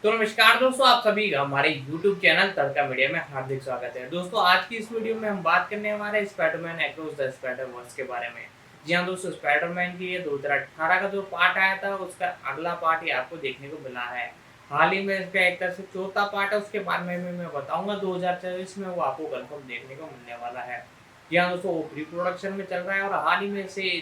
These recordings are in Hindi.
तो नमस्कार दोस्तों, आप सभी का हमारे YouTube चैनल तड़का मीडिया में हार्दिक स्वागत है। दोस्तों, आज की इस वीडियो में हम बात करने वाले हैं स्पाइडरमैन अक्रॉस द स्पाइडर-वर्स के बारे में। जी हाँ दोस्तों, स्पाइडरमैन की ये 2018 का जो पार्ट आया था, उसका अगला पार्ट ही आपको देखने को मिला है। हाल ही में इसका एक तरह से चौथा पार्ट है, उसके बारे में भी मैं बताऊँगा 2024 में वो आपको कन्फर्म देखने को मिलने वाला है। जी हाँ दोस्तों, वो प्री प्रोडक्शन में चल रहा है और हाल ही में इसे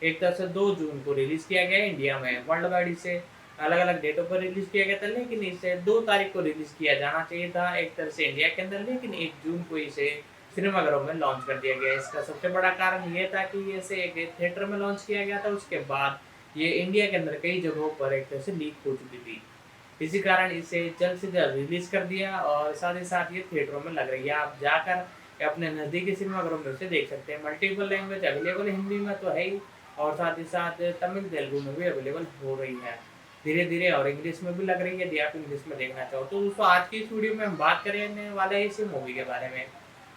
एक तरह से 2 जून को रिलीज़ किया गया है इंडिया में। वर्ल्ड वाइड इसे अलग-अलग डेटों पर रिलीज़ किया गया था, लेकिन इसे 2 तारीख को रिलीज़ किया जाना चाहिए था एक तरह से इंडिया के अंदर, लेकिन 1 जून को इसे सिनेमाघरों में लॉन्च कर दिया गया। इसका सबसे बड़ा कारण ये था कि इसे एक थिएटर में लॉन्च किया गया था, उसके बाद ये इंडिया के अंदर कई जगहों पर एक तरह से लीक हो चुकी थी। इसी कारण इसे जल्द से जल्द रिलीज़ कर दिया और साथ ही साथ ये थिएटरों में लग रही है। आप जाकर अपने नज़दीकी सिनेमाघरों में उसे देख सकते हैं। मल्टीपल लैंग्वेज अवेलेबल है, हिंदी में तो है ही और साथ ही साथ तमिल, तेलुगु में भी अवेलेबल हो रही है। धीरे-धीरे और इंग्लिश में भी लग रही है, यदि आप इंग्लिश में देखना चाहो तो। दोस्तों, आज की इस वीडियो में हम बात करने वाले हैं इस मूवी के बारे में।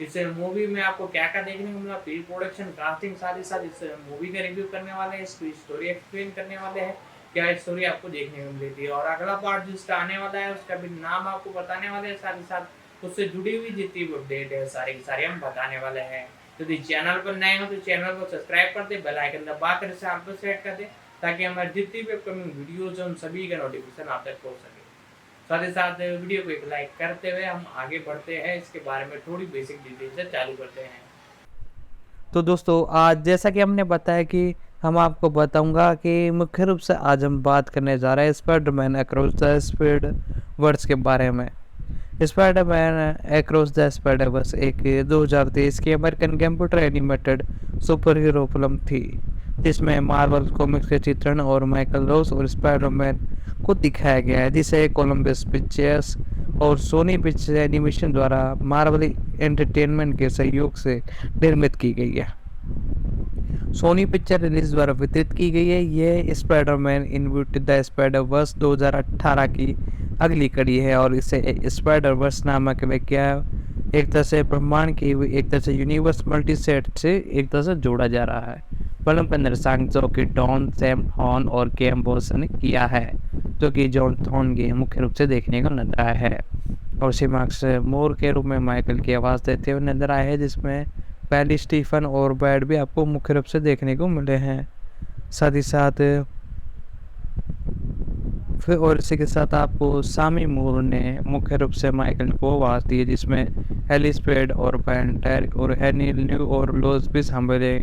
इस मूवी में आपको क्या-क्या देखने को मिला, प्री प्रोडक्शन, कास्टिंग, साथ ही साथ इस मूवी का रिव्यू करने वाले हैं, इसकी स्टोरी एक्सप्लेन करने वाले हैं, क्या स्टोरी आपको देखने को मिली थी और अगला पार्ट जिसका आने वाला है उसका भी नाम आपको बताने वाले हैं, साथ ही साथ उससे जुड़ी हुई जितनी भी अपडेट है सारी की सारी हम बताने वाले हैं। यदि चैनल पर नए हो तो चैनल को सब्सक्राइब कर दें, बेल आइकन दबाकर इसे ऑल पर सेट कर दें ताकि हमारी जितनी भी अपकमिंग वीडियोज़ हैं उन सभी का नोटिफिकेशन आप तक पहुँच सके। साथ ही साथ वीडियो को एक लाइक करते हुए हम आगे बढ़ते हैं, इसके बारे में थोड़ी बेसिक डिटेल से चालू करते हैं। तो दोस्तों आज जैसा कि हमने बताया कि हम आपको बताऊंगा कि मुख्य रूप से आज हम बात करने जा रहे हैं Spiderman across the spider Verse के बारे में। Spiderman across the spider Verse एक 2023 की American computer animated superhero film थी जिसमें मार्वल कॉमिक्स के चित्रण और माइकल रॉस और स्पाइडरमैन को दिखाया गया है, जिसे कोलंबस पिक्चर्स और सोनी पिक्चर्स एनिमेशन द्वारा मार्वल एंटरटेनमेंट के सहयोग से निर्मित की गई है। सोनी पिक्चर रिलीज द्वारा वितरित की गई है। ये Spiderman into the spider verse 2018 की अगली कड़ी है और इसे स्पाइडर वर्स नामक व्याख्या एक तरह से ब्रह्मांड की एक तरह से यूनिवर्स मल्टी सेट से एक तरह से जोड़ा जा रहा है। फिल्म का निर्देशन जो कि डॉन सैम हॉर्न और केम बॉस ने किया है, जो कि जॉन थॉर्न के मुख्य रूप से देखने को नजर आया है और शिमाक्स मोर के रूप में माइकल की आवाज़ देते हुए नजर आए हैं, जिसमें पहली स्टीफन और बैड भी आपको मुख्य रूप से देखने को मिले हैं। साथ ही साथ फिर और इसी के साथ आपको सामी मूर ने मुख्य रूप से माइकल को आवाज़ दी है, जिसमें एलिस पेड और पैंटर और एनी न्यू और लोज भी संभले।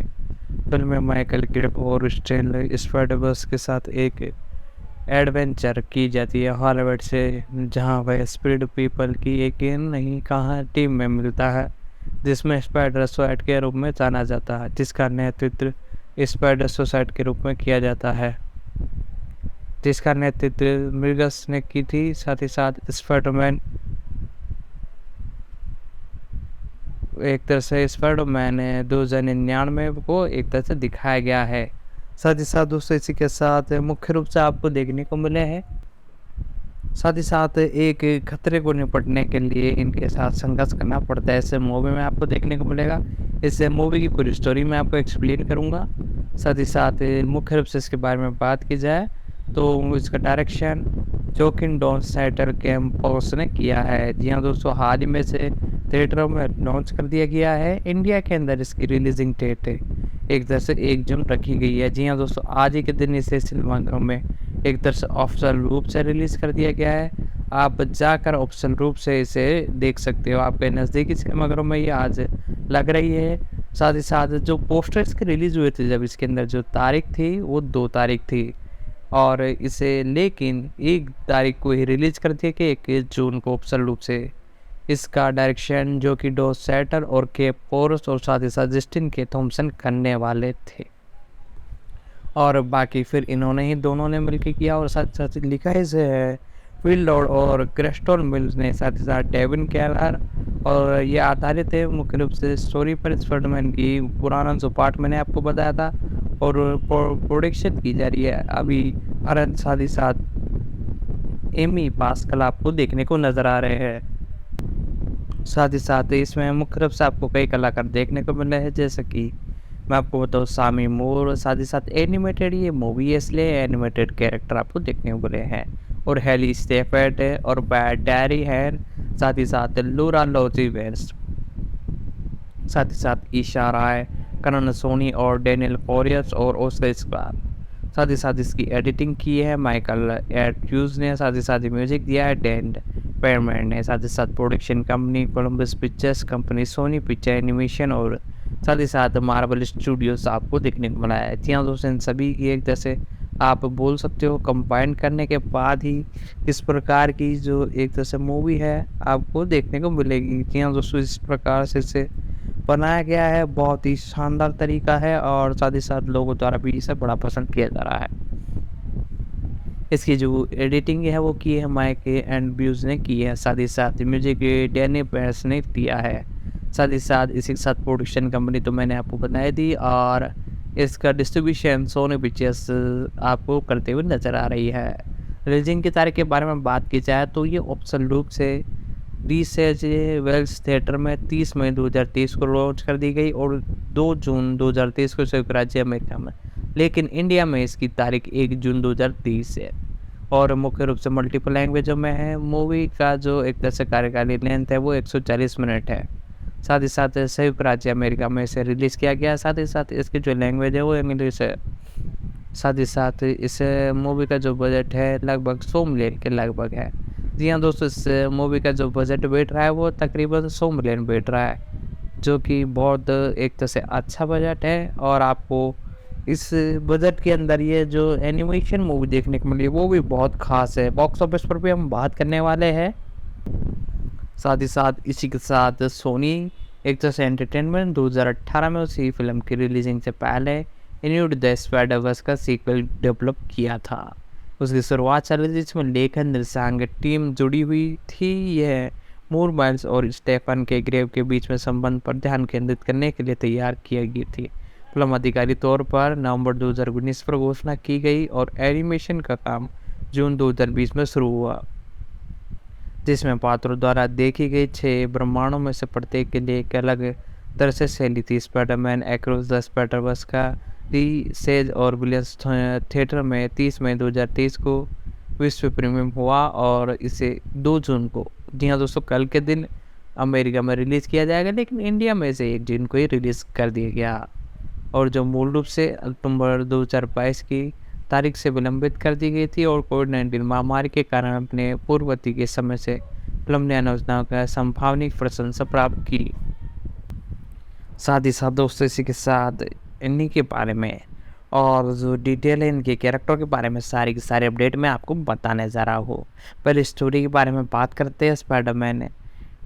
फिल्म में माइकल किड और स्टेनली स्पाइडरवर्स के साथ एक एडवेंचर की जाती है हॉलीवुड से, जहां वह स्पिरिट पीपल की एक नहीं कहा टीम में मिलता है, जिसमें स्पाइडर सोसाइट के रूप में जाना जाता है, जिसका नेतृत्व स्पाइडर सोसाइट के रूप में किया जाता है, जिसका नेतृत्व मिर्गस ने की थी। साथ ही साथ स्पाइडरमैन एक तरह से स्पाइडरमैन 2099 को एक तरह से दिखाया गया है। साथ ही साथ दोस्तों इसी के साथ मुख्य रूप से आपको देखने को मिले हैं, साथ ही साथ एक खतरे को निपटने के लिए इनके साथ संघर्ष करना पड़ता है। ऐसे मूवी में आपको देखने को मिलेगा। इस मूवी की पूरी स्टोरी मैं आपको एक्सप्लेन करूंगा। साथ ही साथ मुख्य रूप से इसके बारे में बात की जाए तो इसका डायरेक्शन जोकिन डॉन साइटर कैम्पोस ने किया है। जी हाँ दोस्तों, हाल ही में से थिएटरों में लॉन्च कर दिया गया है। इंडिया के अंदर इसकी रिलीजिंग डेट एक तरह से 1 जून रखी गई है। जी हाँ दोस्तों, आज ही के दिन इसे सिनेमाघरों में एक तरह से ऑफिशियल रूप से रिलीज़ कर दिया गया है। आप जाकर ऑफिशियल रूप से इसे देख सकते हो। आपके नज़दीकी सिनेमाघरों में ये आज लग रही है। साथ ही साथ जो पोस्टर्स के रिलीज़ हुए थे, जब इसके अंदर जो तारीख थी वो 2 तारीख थी और इसे लेकिन 1 तारीख को ही रिलीज़ कर दिया कि 21 जून को ऑफिशियल रूप से। इसका डायरेक्शन जो कि डो सैटर और के पोरस और साथ ही साथ जस्टिन के थॉमसन करने वाले थे और बाकी फिर इन्होंने ही दोनों ने मिलकर किया और साथ साथ लिखा है फिल लॉर्ड और क्रिस्टोल मिल्स ने, साथ ही साथ डेविन कैलर, और ये आधारित है मुख्य रूप से स्टोरी पर स्पाइडरमैन की पुराना जो पार्ट मैंने आपको बताया था और प्रोडक्शन की जा रही है अभी अरन, साथ ही साथ एमी पास्कल आपको देखने को नज़र आ रहे हैं। साथ ही साथ इसमें मुख्य रूप से आपको कई कलाकार देखने को मिल रहे हैं, जैसे कि मैं आपको बताऊँ सामी मूर। साथ ही साथ एनिमेटेड ये मूवी है, इसलिए एनिमेटेड कैरेक्टर आपको देखने को मिले हैं और हेली स्टेफेट और बैड डैरी है, साथ ही साथ लूरा लोजी वेस्ट, साथ ही साथ ईशा राय, करण सोनी और डेनियल फोरियस और ओस्कर स्क्वार। साथ ही साथ इसकी एडिटिंग की है माइकल एड्यूज ने, साथ ही साथ म्यूजिक दिया है डैन पेयरमैन ने, साथ ही साथ production company Columbus Pictures company, Sony Picture Animation और साथ ही साथ मार्वल स्टूडियोज आपको देखने को मिला है। जी हाँ दोस्तों, इन सभी की एक तरह से आप बोल सकते हो कंबाइन करने के बाद ही इस प्रकार की जो एक तरह से मूवी है आपको देखने को मिलेगी। जी हाँ दोस्तों, इस प्रकार से इसे बनाया गया है, बहुत ही शानदार तरीका है और साथ ही साथ लोगों द्वारा भी इसे बड़ा पसंद किया जा रहा है। इसकी जो एडिटिंग है वो की है माइक एंड ब्यूज ने की है, साथ ही साथ म्यूजिक डैनी पेयर्स ने दिया है, साथ ही साथ इसी के साथ प्रोडक्शन कंपनी तो मैंने आपको बताई दी और इसका डिस्ट्रीब्यूशन सोनी पिक्चर्स आपको करते हुए नजर आ रही है। रिलीजिंग की तारीख के बारे में बात की जाए तो ये ऑप्शन रूप से रीसेज वेल्स थिएटर में 30 मई 2023 को लॉन्च कर दी गई और 2 जून 2023 को संयुक्त राज्य अमेरिका में, लेकिन इंडिया में इसकी तारीख 1 जून 2023 है और मुख्य रूप से मल्टीपल लैंग्वेजों में है। मूवी का जो एक तरह से कार्यकालीन लेंथ है वो 140 मिनट है। साथ ही साथ संयुक्त राज्य अमेरिका में इसे रिलीज़ किया गया, साथ ही साथ इसकी जो लैंग्वेज है वो इंग्लिश है। साथ ही साथ इस मूवी का जो बजट है लगभग 100 मिलियन के लगभग है। जी हाँ दोस्तों, इस मूवी का जो बजट बैठ रहा है वो तकरीबन 100 मिलियन बैठ रहा है, जो कि बहुत एक तरह से अच्छा बजट है और आपको इस बजट के अंदर ये जो एनिमेशन मूवी देखने को मिली वो भी बहुत खास है। बॉक्स ऑफिस पर भी हम बात करने वाले हैं। साथ ही साथ इसी के साथ सोनी एक तरह से एंटरटेनमेंट 2018 में उसी फिल्म की रिलीजिंग से पहले इन्यूड द स्पाइडरवर्स का सीक्वल डेवलप किया था। उसकी शुरुआत चल रही थी जिसमें लेखन निर्देशांक टीम जुड़ी हुई थी। यह मूर माइल्स और स्टेफन के ग्रेव के बीच में संबंध पर ध्यान केंद्रित करने के लिए तैयार की गई थी। फिल्म आधिकारिक तौर पर नवंबर 2019 पर घोषणा की गई और एनिमेशन का काम जून 2020 में शुरू हुआ, जिसमें पात्रों द्वारा देखी गई 6 ब्रह्मांडों में से प्रत्येक के लिए एक अलग तरह से शैली थी। स्पाइडरमैन अक्रॉस द स्पाइडरवर्स का रीसेज और विलियम्स थिएटर में 30 मई 2023 को विश्व प्रीमियम हुआ और इसे 2 जून को, जी हाँ दोस्तों, कल के दिन अमेरिका में रिलीज़ किया जाएगा, लेकिन इंडिया में से 1 जून को ही रिलीज़ कर दिया गया और जो मूल रूप से अक्टूबर 2022 की तारीख से विलंबित कर दी गई थी और कोविड-19 महामारी के कारण अपने पूर्ववर्ती के समय से फिल्म ने आलोचनाओं का संभावनी प्रशंसा प्राप्त की। साथ ही साथ दोस्तों, इसी के साथ इन्हीं के बारे में और जो डिटेल है इनके कैरेक्टर के बारे में सारी की सारी अपडेट मैं आपको बताने जा रहा हूँ। पहले स्टोरी के बारे में बात करते हैं। स्पाइडरमैन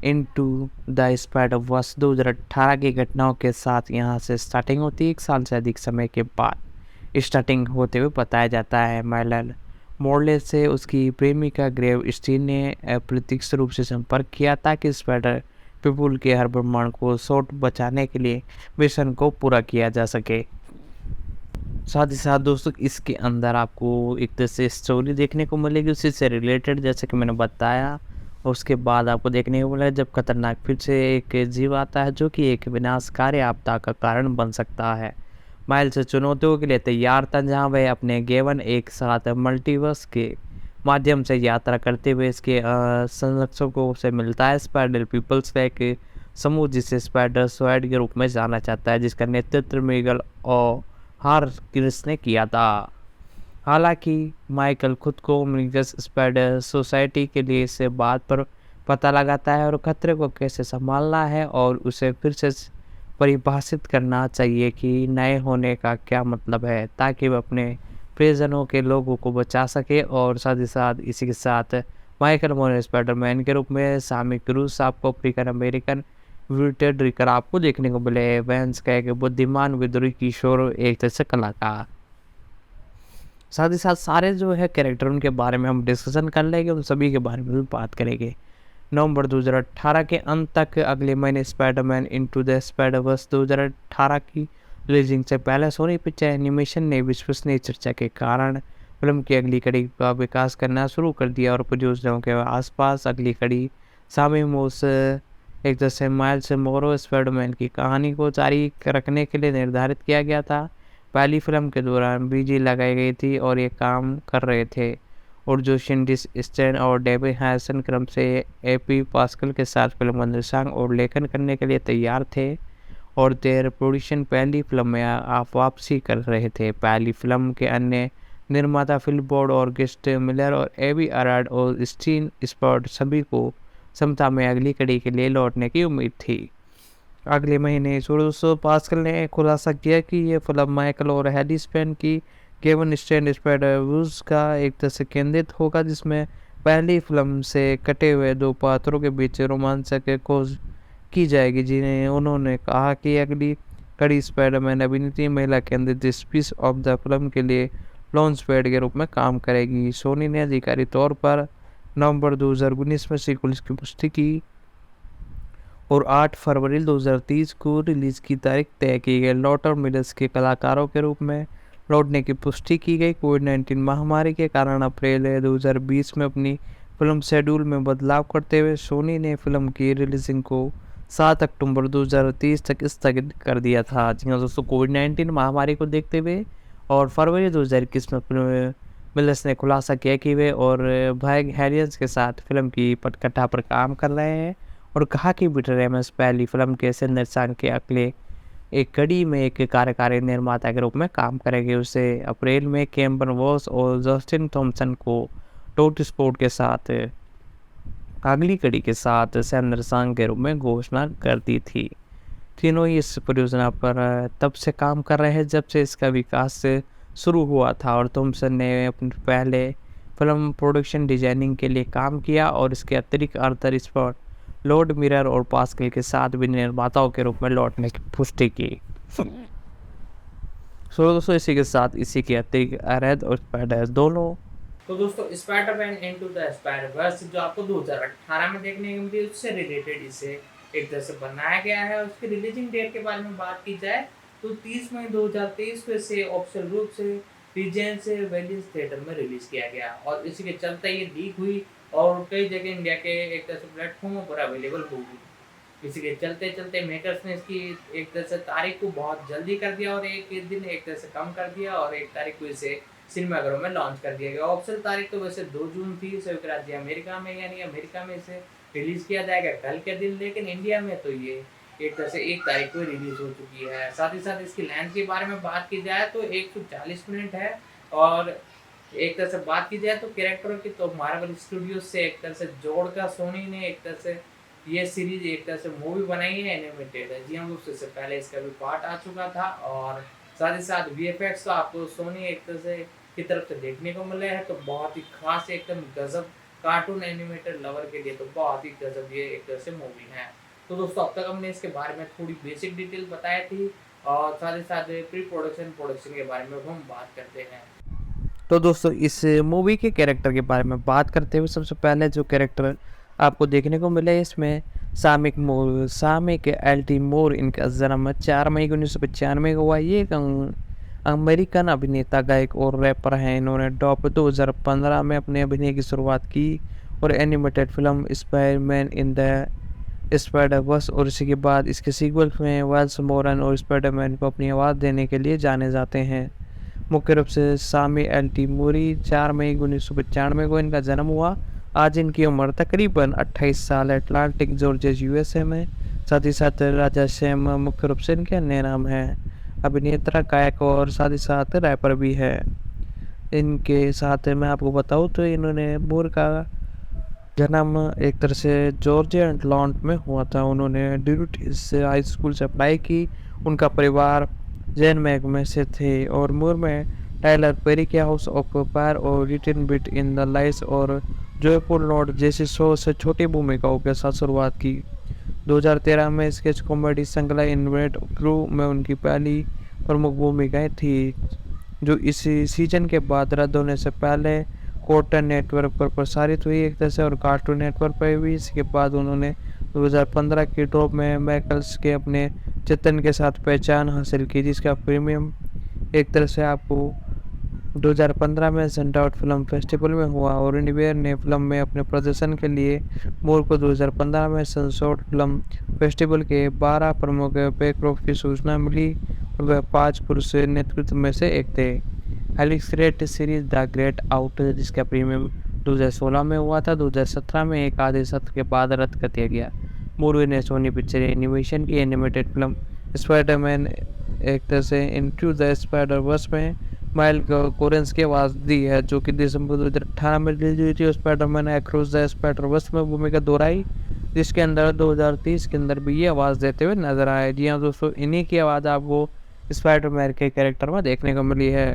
इनटू द स्पाइडरवर्स 2018 की घटनाओं के साथ यहाँ से स्टार्टिंग होती है 1 साल से अधिक समय के बाद। स्टार्टिंग होते हुए बताया जाता है माइलर मोरले से उसकी प्रेमिका ग्रेव स्टीन ने अप्रत्यक्ष रूप से संपर्क किया ताकि स्पाइडर पीपुल के हर ब्रह्मांड को शॉट बचाने के लिए मिशन को पूरा किया जा सके। साथ ही साथ दोस्तों, इसके अंदर आपको एक तरह से स्टोरी देखने को मिलेगी उसी से रिलेटेड, जैसे कि मैंने बताया। उसके बाद आपको देखने को मिला जब खतरनाक फिर से एक जीव आता है जो कि एक विनाशकारी आपदा का कारण बन सकता है। माइल्स चुनौतियों के लिए तैयार था, जहां वह अपने गेवन एक साथ मल्टीवर्स के माध्यम से यात्रा करते हुए इसके संरक्षकों से मिलता है। स्पाइडर पीपल्स का एक समूह जिसे स्पाइडर स्वाइड के रूप में जाना जाता है, जिसका नेतृत्व मिगल और हारकिन्स ने किया था। हालांकि माइकल खुद को मिगस स्पाइडर सोसाइटी के लिए इस बात पर पता लगाता है और खतरे को कैसे संभालना है और उसे फिर से परिभाषित करना चाहिए कि नए होने का क्या मतलब है, ताकि वह अपने प्रिजनों के लोगों को बचा सके। और साथ ही साथ इसी के साथ माइकल मोर स्पाइडरमैन के रूप में सामी क्रूज आपको अफ्रीकन अमेरिकन विल्टेड रिकर आपको देखने को मिले। वैंस का एक बुद्धिमान विद्रोही किशोर एक तरह से कलाकार। साथ ही साथ सारे जो है कैरेक्टर उनके बारे में हम डिस्कशन कर लेंगे, उन सभी के बारे में भी बात करेंगे। नवंबर 2018 के अंत तक अगले महीने स्पाइडरमैन इनटू द स्पाइडरवर्स 2018 की रिलीजिंग से पहले सोनी पिक्चर एनिमेशन ने विश्वसनीय चर्चा के कारण फिल्म की अगली कड़ी का विकास करना शुरू कर दिया और परियोजनाओं के आसपास अगली कड़ी सामी मोस एक तरह से माइल्स मोरो स्पाइडरमैन की कहानी को जारी रखने के लिए निर्धारित किया गया था। पहली फिल्म के दौरान बीजी लगाई गई थी और ये काम कर रहे थे और जो शिंडिस स्टैन और डेबी हैसन क्रम से एपी पास्कल के साथ फिल्म का निर्देशन और लेखन करने के लिए तैयार थे और देर प्रोडक्शन पहली फिल्म में आप वापसी कर रहे थे। पहली फिल्म के अन्य निर्माता फिल्म बोर्ड और गेस्ट मिलर और एबी अराड और स्टीन स्पॉट सभी को क्षमता में अगली कड़ी के लिए लौटने की उम्मीद थी। अगले महीने 1600 पास्कल ने खुलासा किया कि ये फिल्म माइकल और हैडी स्पेन की केवन स्टैंड स्पाइडरवुड्स का एक तरह से केंद्रित होगा, जिसमें पहली फिल्म से कटे हुए दो पात्रों के बीच रोमांचक खोज की जाएगी, जिन्हें उन्होंने कहा कि अगली कड़ी स्पाइडरमैन अभिनेत्री महिला केंद्रित स्पीस ऑफ द फिल्म के लिए लॉन्च पैड के रूप में काम करेगी। सोनी ने आधिकारिक तौर पर नवंबर 2019 में सीक्वल्स की पुष्टि की और 8 फरवरी 2030 को रिलीज की तारीख तय की गई। लॉट और मिडल्स के कलाकारों के रूप में लौटने की पुष्टि की गई। कोविड-19 महामारी के कारण अप्रैल 2020 में अपनी फिल्म शेड्यूल में बदलाव करते हुए सोनी ने फिल्म की रिलीजिंग को 7 अक्टूबर 2030 तक स्थगित कर दिया था। जी हाँ दोस्तों, कोविड-19 महामारी को देखते हुए और फरवरी 2021 में फिल्म मिलर्स ने खुलासा किया कि वे और भाई हैरियंस के साथ फिल्म की पटकथा पर काम कर रहे हैं और कहा कि पीटर रेमस पहली फिल्म के निर्देशन के अगले एक कड़ी में एक कार्यकारी निर्माता के रूप में काम करेंगे। उसे अप्रैल में कैम्बन वॉस और जस्टिन थॉमसन को टोट स्पोर्ट के साथ अगली कड़ी के साथ सह निर्देशक के रूप में घोषणा कर दी थी। तीनों ही इस परियोजना पर तब से काम कर रहे हैं जब से इसका विकास शुरू हुआ था और थॉमसन ने अपने पहले फिल्म प्रोडक्शन डिजाइनिंग के लिए काम किया और इसके अतिरिक्त आर्थर स्पॉट, लॉर्ड मिरर और पास्कल के साथ भी निर्माताओं के रूप में लौटने की पुष्टि की। सो दोस्तों, इसी के साथ इसी के अतिरिक्त अरैद और स्पाइडर दोनों। तो दोस्तों स्पाइडरमैन इनटू द स्पाइडरवर्स जो आपको 2018 में देखने को मिली, उससे रिलेटेड इसे एक तरह से बनाया गया है। उसकी रिलीजिंग डेट के बारे में बात की जाए तो 30 मई 2023 को इसे ऑफिशियल रूप से रीजेंस वैलीज थिएटर में रिलीज किया गया और इसी के चलते ये लीक हुई और कई जगह इंडिया के एक तरह से प्लेटफॉर्मों पर अवेलेबल हो गई। इसी के चलते चलते मेकर्स ने इसकी एक तरह से तारीख को बहुत जल्दी कर दिया और एक दिन एक तरह से कम कर दिया और एक तारीख को इसे सिनेमाघरों में लॉन्च कर दिया गया। ऑफिशियल तारीख तो वैसे 2 जून थी संयुक्त राज्य अमेरिका में, यानी अमेरिका में इसे रिलीज किया जाएगा कल के दिन, लेकिन इंडिया में तो ये एक तरह से 1 तारीख को रिलीज हो चुकी है। साथ ही साथ इसकी लेंथ के बारे में बात की जाए तो 140 मिनट है और एक तरह से बात की जाए तो कैरेक्टरों की तो मार्वल स्टूडियोज से एक तरह से जोड़कर सोनी ने एक तरह से ये सीरीज एक तरह से मूवी बनाई है, एनिमेटेड है। जी हाँ दोस्तों, इससे पहले इसका भी पार्ट आ चुका था और साथ ही साथ वीएफएक्स तो आपको सोनी एक तरह से की तरफ से देखने को मिले हैं, तो बहुत ही खास एकदम गजब कार्टून एनिमेटेड लवर के लिए तो बहुत ही गजब ये एक तरह से मूवी है। तो दोस्तों, अब तक हमने इसके बारे में थोड़ी बेसिक डिटेल बताई थी और साथ ही साथ प्री प्रोडक्शन के बारे में हम बात करते हैं। तो दोस्तों, इस मूवी के कैरेक्टर के बारे में बात करते हुए सबसे पहले जो कैरेक्टर आपको देखने को मिले इसमें सामिक एल.टी. मूर, इनका जन्म 4 मई 1995 को हुआ। ये एक अमेरिकन अभिनेता, गायक और रैपर हैं। इन्होंने डॉप 2015 में अपने अभिनय की शुरुआत की और animated film Spiderman in the Spider-Verse और इसी के बाद इसके सीक्वल में वाइल्स मोरन और स्पाइडरमैन को अपनी आवाज़ देने के लिए जाने जाते हैं। मुख्य रूप से सामी एल.टी. मूरी 4 मई 1995 को इनका जन्म हुआ। आज इनकी उम्र तकरीबन 28 साल है। अटलांटिक जॉर्जिया यूएसए में। साथ ही साथ राजा शैम मुख्य रूप से इनके अन्य नाम हैं। अभिनेता, गायक और साथ ही साथ रैपर भी है। इनके साथ मैं आपको बताऊँ तो इन्होंने मूर का जन्म एक तरह से जॉर्जिया अटलांटा में हुआ था। उन्होंने ड्यूट हाई स्कूल से पढ़ाई की। उनका परिवार जैन मैग में से थे और मूर में टाइलर पेरी के हाउस ऑफ फायर और रिटन बिट इन द लाइस और जॉयफुल नोट जैसी शो से छोटी भूमिकाओं के साथ शुरुआत की। 2013 में स्केच कॉमेडी श्रृंखला इनवेट क्रू में उनकी पहली प्रमुख भूमिकाएं थी, जो इसी सीजन के बाद रद्द होने से पहले कार्टून नेटवर्क पर प्रसारित हुई एक तरह से और कार्टून नेटवर्क पर भी। इसके बाद उन्होंने 2015 की ड्रॉप में मैकल्स के अपने चित्रण के साथ पहचान हासिल की, जिसका प्रीमियम एक तरह से आपको 2015 में सेंटाउट फिल्म फेस्टिवल में हुआ और इंडिवेयर ने फिल्म में अपने प्रदर्शन के लिए मूर को 2015 में सेंसोर्ड फिल्म फेस्टिवल के 12 प्रमुख बैकड्रॉप की सूचना मिली और वह 5 पुरुष नेतृत्व में से एक थे। Helix series the great out, जिसका प्रीमियम 2016 में हुआ था। 2017 में एक आधे सत्र के बाद रद्द कर दिया गया। मूवी ने सोनी पिक्चर एनिमेशन की एनिमेटेड फिल्म स्पाइडरमैन एक तरह से इनटू द स्पाइडर वर्स में माइल कोरेंस की आवाज़ दी है, जो कि दिसंबर 2018 में रिलीज हुई थी। Spiderman across the spider Verse में भूमिका दोहराई, जिसके अंदर 2030 के अंदर भी ये आवाज़ देते हुए नजर आए। जी हाँ दोस्तों, इन्हीं की आवाज़ आपको स्पाइडरमैन के कैरेक्टर में देखने को मिली है।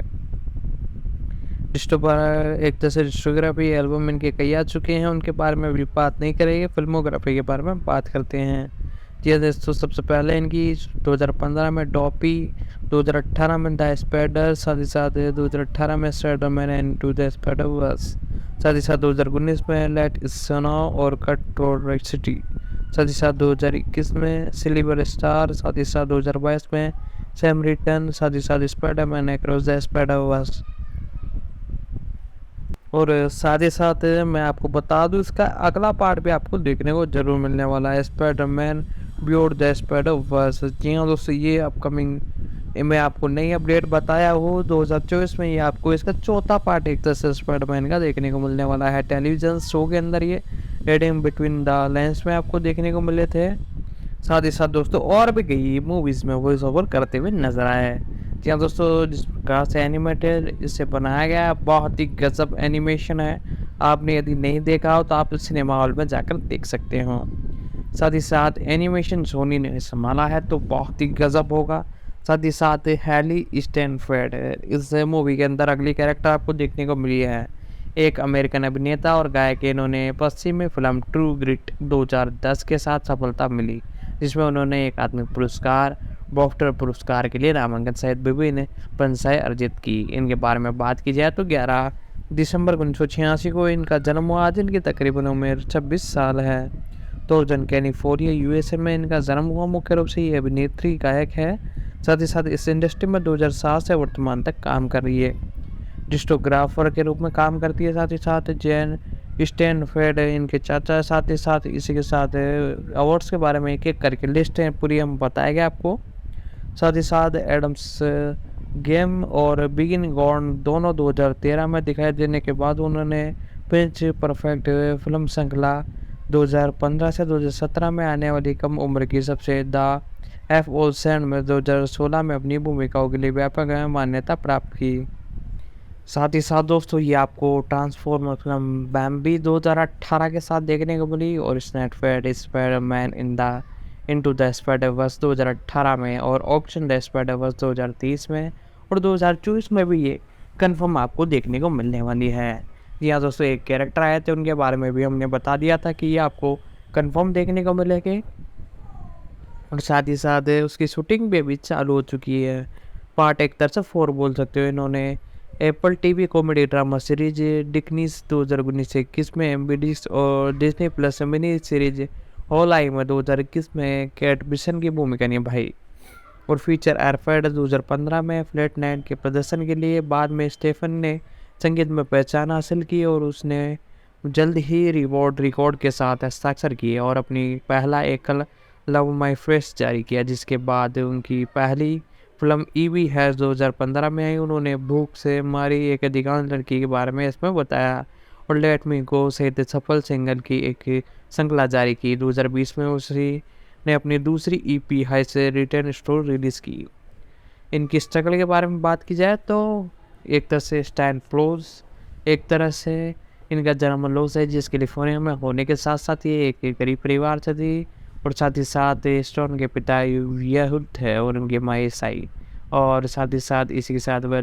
एक तरह से डिस्कोग्राफी एल्बम इनके कई आ चुके हैं, उनके बारे में भी बात नहीं करेंगे, फिल्मोग्राफी के बारे में बात करते हैं। जी दोस्तों, सबसे पहले इनकी 2015 में डॉपी, 2018 में द स्पाइडर, साथ ही साथ 2018 में Spiderman into the spider Verse, साथ ही साथ 2019 में लेट स्नो और कट और सिटी, साथ ही साथ 2021 में सिल्वर स्टार, साथ ही साथ 2022 में सैम रिटर्न, साथ ही साथ Spiderman across the spider Verse. और साथ ही साथ मैं आपको बता दूं, इसका अगला पार्ट भी आपको देखने को जरूर मिलने वाला है, Spiderman beyond the spider verse. जी हाँ दोस्तों, ये अपकमिंग मैं आपको नई अपडेट बताया हूँ 2024 में, ये आपको इसका चौथा पार्ट एक तरह से स्पाइडरमैन का देखने को मिलने वाला है। टेलीविजन शो के अंदर ये रेडिंग बिटवीन द लेंस में आपको देखने को मिले थे। साथ ही साथ दोस्तों और भी कई मूवीज़ में वॉइस ओवर करते हुए नजर आए। जी हाँ दोस्तों, जिस प्रकार से एनिमेटेड इसे बनाया गया है, बहुत ही गजब एनिमेशन है। आपने यदि नहीं देखा हो तो आप सिनेमा हॉल में जाकर देख सकते हो। साथ ही साथ एनिमेशन सोनी ने संभाला है तो बहुत ही गजब होगा। साथ ही साथ हैली स्टैनफोर्ड इस मूवी के अंदर अगली कैरेक्टर आपको देखने को मिली है, एक अमेरिकन अभिनेता और गायक। इन्होंने पश्चिमी फिल्म ट्रू ग्रिट 2010 के साथ सफलता मिली, जिसमें उन्होंने एक आत्मिक पुरस्कार, बॉफ्टर पुरस्कार के लिए नामांकन सहित विभिन्न प्रशंसाएं अर्जित की। इनके बारे में बात की जाए तो 11 दिसंबर 1986 को इनका जन्म हुआ। आज इनकी तकरीबन उम्र 26 साल है। टोरंटो कैलिफोर्निया यूएसए में इनका जन्म हुआ। मुख्य रूप से ये अभिनेत्री गायक है, साथ ही साथ इस इंडस्ट्री में 2007 से वर्तमान तक काम कर रही है। डिस्कोग्राफर के रूप में काम करती है। साथ ही साथ जैन स्टैनफोर्ड इनके चाचा। साथ ही साथ इसी के साथ अवार्ड्स के बारे में एक एक करके लिस्ट है पूरी हम बताएंगे आपको। साथ ही साथ एडम्स गेम और बिगिन गॉन दोनों 2013 में दिखाई देने के बाद उन्होंने पिंच परफेक्ट फिल्म श्रृंखला 2015 से 2017 में आने वाली कम उम्र की सबसे द एफ ओल्सन में 2016 में अपनी भूमिकाओं के लिए व्यापक मान्यता प्राप्त की। साथ ही साथ दोस्तों, ये आपको ट्रांसफॉर्मर फिल्म बैम्बी 2018 के साथ देखने को मिली, और स्नैटफेड Spiderman into the spider verse 2018 में, और ऑप्शन द स्पाइडर वर्स 2030 में, और 2024 में भी ये कंफर्म आपको देखने को मिलने वाली है। जी हाँ दोस्तों, एक कैरेक्टर आए थे, उनके बारे में भी हमने बता दिया था कि ये आपको कंफर्म देखने को मिलेंगे, और साथ ही साथ उसकी शूटिंग भी अभी चालू हो चुकी है। पार्ट एक तरह से 4 बोल सकते हो। इन्होंने Apple TV comedy drama series Dickinson 2019-21 में, एमबीडीज और Disney plus mini series Hawkeye में 2021 में कैट बिशन की भूमिका निभाई, और फीचर एयरफेड 2015 में फ्लैट नाइट के प्रदर्शन के लिए। बाद में स्टेफन ने संगीत में पहचान हासिल की और उसने जल्द ही रिकॉर्ड के साथ हस्ताक्षर किए और अपनी पहला एकल लव माई फेस जारी किया, जिसके बाद उनकी पहली फिल्म ईवी हैज़ 2015 में आई। उन्होंने भूख से मारी एक अधिकांश लड़की के बारे में इसमें बताया, और लेट मी गो सहित सफल सिंगल की एक श्रृंखला जारी की। 2020 में उसी ने अपनी दूसरी ईपी हाई से रिटर्न स्टोर रिलीज़ की। इनकी स्ट्रगल के बारे में बात की जाए तो एक तरह से स्टैन फ्लोज, एक तरह से इनका जन्म लॉस एंजेलिस कैलिफोर्निया में होने के साथ साथ ये एक गरीब परिवार से थी, और साथ ही साथ स्टोन के पिता यहूद थे और उनकी माँ ईसाई, और साथ ही साथ इसी के साथ वह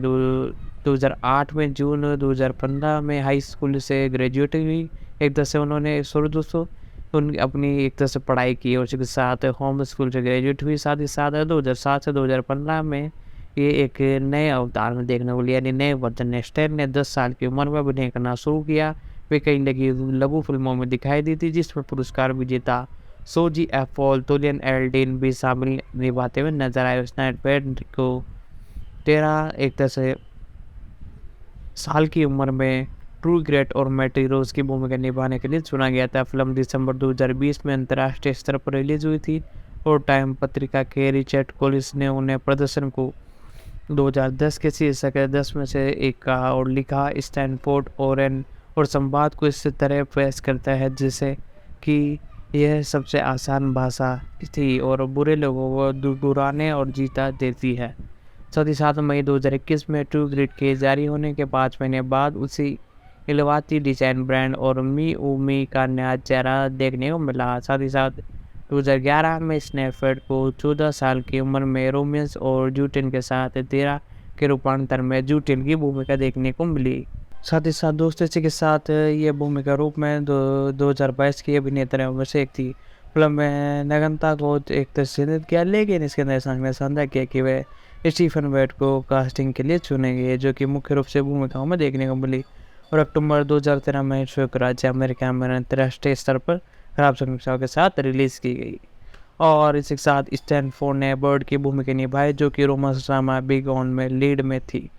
2008 में जून 2015 में हाई स्कूल से ग्रेजुएट हुई। एक तरह से उन्होंने दोस्तों अपनी एक तरह से पढ़ाई की, और उसके साथ होम स्कूल से ग्रेजुएट हुई। साथ ही साथ 2007 से 2015 में ये एक नए अवतार में देखने को लिया, यानी नए वर्जन ने। स्टैन ने 10 साल की उम्र में अभिनय करना शुरू किया। वे कई लघु फिल्मों में दिखाई दी थी, जिसमें पुरस्कार विजेता सोजी एफोल टोलियन एल्डिन भी शामिल निभाते हुए नजर आए। स्नैटफेड को 13 एक तरह से साल की उम्र में ट्रू ग्रेट और मैटी रोज की भूमिका निभाने के लिए चुना गया था। फिल्म दिसंबर 2020 में अंतर्राष्ट्रीय स्तर पर रिलीज हुई थी, और टाइम पत्रिका के रिचर्ड कोलिस ने उन्हें प्रदर्शन को 2010 के शीर्षक है 10 में से एक का और लिखा स्टैनफोर्ड ओरेन और संवाद को इस तरह पेश करता है जैसे कि यह सबसे आसान भाषा थी और बुरे लोगों को दुराने और जीता देती है। साथ ही साथ मई 2021 में ट्रू ग्रिड के जारी होने के 5 महीने बाद उसी इलवाती डिजाइन ब्रांड और मी उमी का नया चेहरा देखने को मिला। साथ ही साथ 2011 में स्नैपचैट को 14 साल की उम्र में रोमियंस और जूटिन के साथ 13 के रूपांतर में जूटिन की भूमिका देखने को मिली। साथ ही साथ दोस्तों इसी के साथ ये भूमिका रूप में 2022 की अभिनेताओं में से एक थी। फिल्म में नगनता को एक तस्वीर किया, लेकिन इसके निर्देशक ने साझा किया कि वे स्टीफन वेट को कास्टिंग के लिए चुने गए, जो कि मुख्य रूप से भूमिकाओं में देखने को मिली। और अक्टूबर 2013 में संयुक्त राज्य अमेरिका में अंतर्राष्ट्रीय स्तर पर खराब समीक्षाओं के साथ रिलीज की गई। और इसी के साथ स्टैनफोर्ड ने बर्ड की भूमिका निभाई, जो कि रोमांस ड्रामा बिग ऑन में लीड में थी।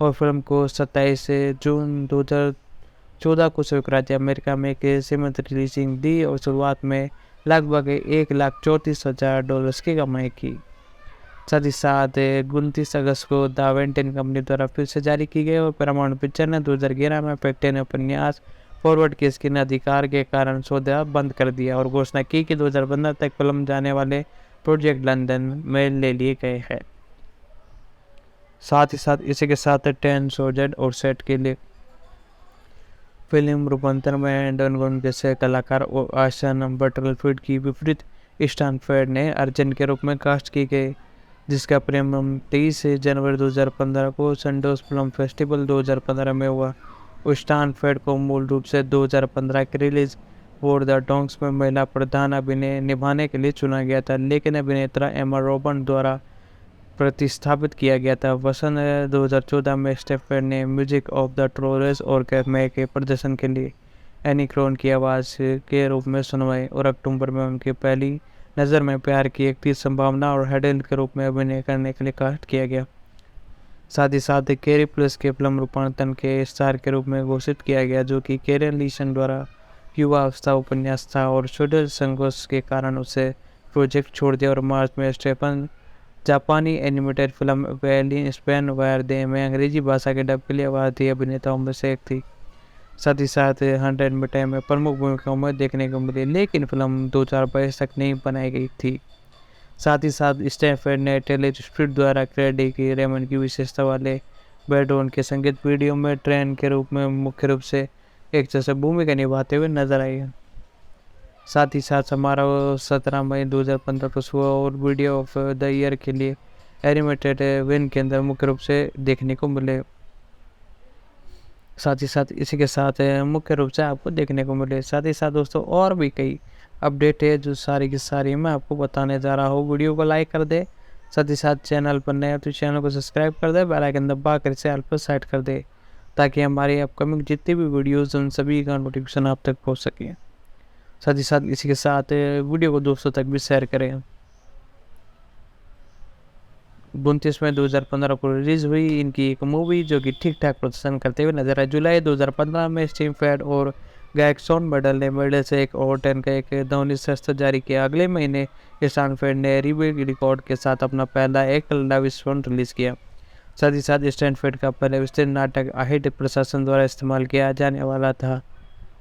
और फिल्म को 27 जून 2014 को संयुक्त राज्य अमेरिका में एक सीमित रिलीजिंग दी और शुरुआत में लगभग $1,34,000 की कमाई की। साथ ही साथ 29 अगस्त को द वेंटेन कंपनी द्वारा फिर से जारी की गई और पैरामाउंट पिक्चर ने 2011 में पेक्टे ने उपन्यास फॉरवर्ड के स्किन अधिकार के कारण सौदा बंद कर दिया और घोषणा की कि 2015 तक फिल्म जाने वाले प्रोजेक्ट लंदन में ले लिए गए हैं। साथ ही साथ इसी के साथ 10 सोल्जर और सेट के लिए फिल्म रूपांतरण में डनगन जैसे कलाकार और आशन बटरफील्ड की विपरीत स्टैनफोर्ड ने अर्जुन के रूप में कास्ट की गई, जिसका प्रीमियम 23 जनवरी 2015 को संडोस फिल्म फेस्टिवल 2015 में हुआ। स्टैनफोर्ड को मूल रूप से 2015 की रिलीज वॉर द डॉग्स में महिला प्रधान अभिनय निभाने के लिए चुना गया था, लेकिन अभिनेता एमा रॉबर्ट द्वारा प्रतिस्थापित किया गया था। वसंत 2014 में स्टैनफोर्ड ने म्यूजिक ऑफ द ट्रोरस और कैमे के प्रदर्शन के लिए एनी क्रॉन की आवाज़ के रूप में सुनवाई और अक्टूबर में उनकी पहली नज़र में प्यार की एक तीस संभावना और हेडल के रूप में अभिनय करने के लिए कास्ट किया गया। साथ ही साथ कैरी प्लस के फिल्म रूपांतरण के स्टार के रूप में घोषित किया गया, जो कि कैरन लीसन द्वारा युवा अवस्था उपन्यास था और शेड्यूल संघर्ष के कारण उसे प्रोजेक्ट छोड़ दिया। और मार्च में स्टेफन जापानी एनिमेटेड फिल्म वैली स्पेन वायर दे में अंग्रेजी भाषा के डब के लिए आवाज़ दी अभिनेताओं में से एक थी। साथ ही साथ 100 मिनट में प्रमुख भूमिकाओं में देखने को मिली, लेकिन फिल्म 2022 तक नहीं बनाई गई थी। साथ ही साथ स्टैनफोर्ड ने टेलर स्विफ्ट द्वारा क्रेडिट की रेमन की विशेषता वाले बेडोन के संगीत वीडियो में ट्रेन के रूप में मुख्य रूप से एक जैसे भूमिका निभाते हुए नजर आई। साथ ही साथ समारोह 17 मई 2015 को हुआ और वीडियो ऑफ द ईयर के लिए एनिमेटेड विन के अंदर मुख्य रूप से देखने को मिले। साथ ही साथ इसी के साथ मुख्य रूप से आपको देखने को मिले। साथ ही साथ दोस्तों और भी कई अपडेट है जो सारी की सारी मैं आपको बताने जा रहा हूँ। वीडियो को लाइक कर दे, साथ ही साथ चैनल पर नए तो चैनल को सब्सक्राइब कर दे, बेल आइकन दबा कर इसे ऑल पर सेट कर दे, ताकि हमारी अपकमिंग जितनी भी वीडियोज़ उन सभी का नोटिफिकेशन आप तक पहुँच सके। साथ ही साथ इसी के साथ वीडियो को दोस्तों तक भी शेयर करें। 29 मई 2015 को रिलीज हुई इनकी एक मूवी जो कि ठीक ठाक प्रदर्शन करते हुए नजर आए। जुलाई 2015 में स्टीनफोर्ड और गायक शॉन मेडल ने मेडल से एक और 10 का एक ध्वनि शस्त्र जारी किया। अगले महीने स्टैनफोर्ड ने रीबीट रिकॉर्ड के साथ अपना पहला एक लाइव स्पॉट रिलीज किया। साथ ही साथ स्टैनफोर्ड का पहले विस्तृत नाटक अहिट प्रशासन द्वारा इस्तेमाल किया जाने वाला था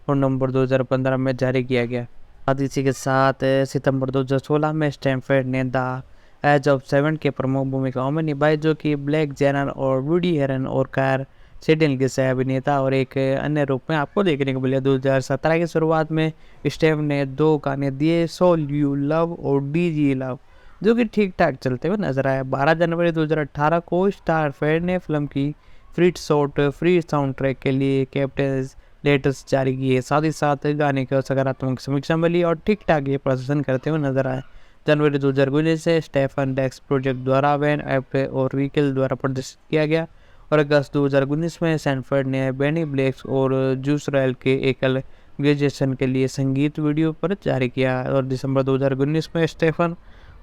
और नवंबर 2015 में जारी किया गया। साथ इसी के साथ सितंबर 2016 में स्टैनफोर्ड ने द एज ऑफ 7 के प्रमुख भूमिकाओं में निभाई, जो कि ब्लैक जेनर और वुडी हेरन और कार सेडल के सह अभिनेता और एक अन्य रूप में आपको देखने को मिला। 2017 की शुरुआत में स्टेव ने 2 गाने दिए, सोल यू लव और डीजी लव, जो कि ठीक ठाक चलते हुए नजर आया। 12 जनवरी 2018 को स्टैनफोर्ड ने फिल्म की फ्री साउंड ट्रैक के लिए कैप्टन लेटर्स जारी किए। साथ ही साथ गाने की सकारात्मक समीक्षा मिली और ठीक ठाक ये प्रदर्शन करते हुए नजर आए। जनवरी 2019 से स्टेफन डेक्स प्रोजेक्ट द्वारा वैन ऐप और वीकल द्वारा प्रदर्शित किया गया और अगस्त 2019 में स्टैनफोर्ड ने बेनी ब्लेक्स और जूस रॉयल के एकल ग्रेजुएशन के लिए संगीत वीडियो पर जारी किया। और दिसंबर 2019 में स्टेफन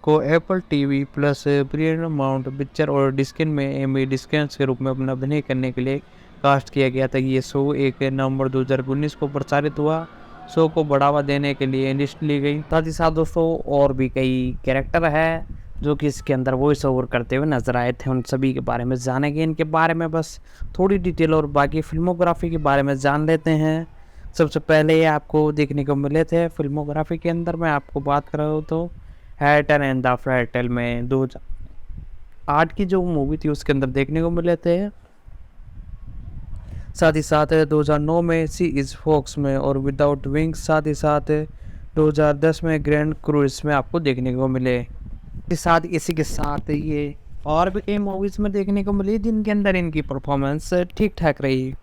को Apple TV plus premium mount picture और डिस्किन में एमी डिस्केंस के रूप में अपना अभिनय करने के लिए कास्ट किया गया था। ये शो 1 नवंबर 2019 को प्रसारित हुआ। शो को बढ़ावा देने के लिए लिस्ट ली गई। साथ ही साथ दोस्तों और भी कई कैरेक्टर है जो कि इसके अंदर वॉइस ओवर करते हुए नज़र आए थे। उन सभी के बारे में जानेंगे, इनके बारे में बस थोड़ी डिटेल और बाकी फिल्मोग्राफी के बारे में जान लेते हैं। सबसे पहले ये आपको देखने को मिले थे फिल्मोग्राफी के अंदर, मैं आपको बात कर रहा हूँ तो हैटन एंड द फ्रैटल में 2008 की जो मूवी थी उसके अंदर देखने को मिले थे। साथ ही साथ 2009 में सी इज़ फॉक्स में और विदाउट विंग्स, साथ ही साथ 2010 में ग्रैंड क्रूज में आपको देखने को मिले। के साथ इसी के साथ ये और भी कई मूवीज़ में देखने को मिली जिनके अंदर इनकी परफॉर्मेंस ठीक ठाक रही,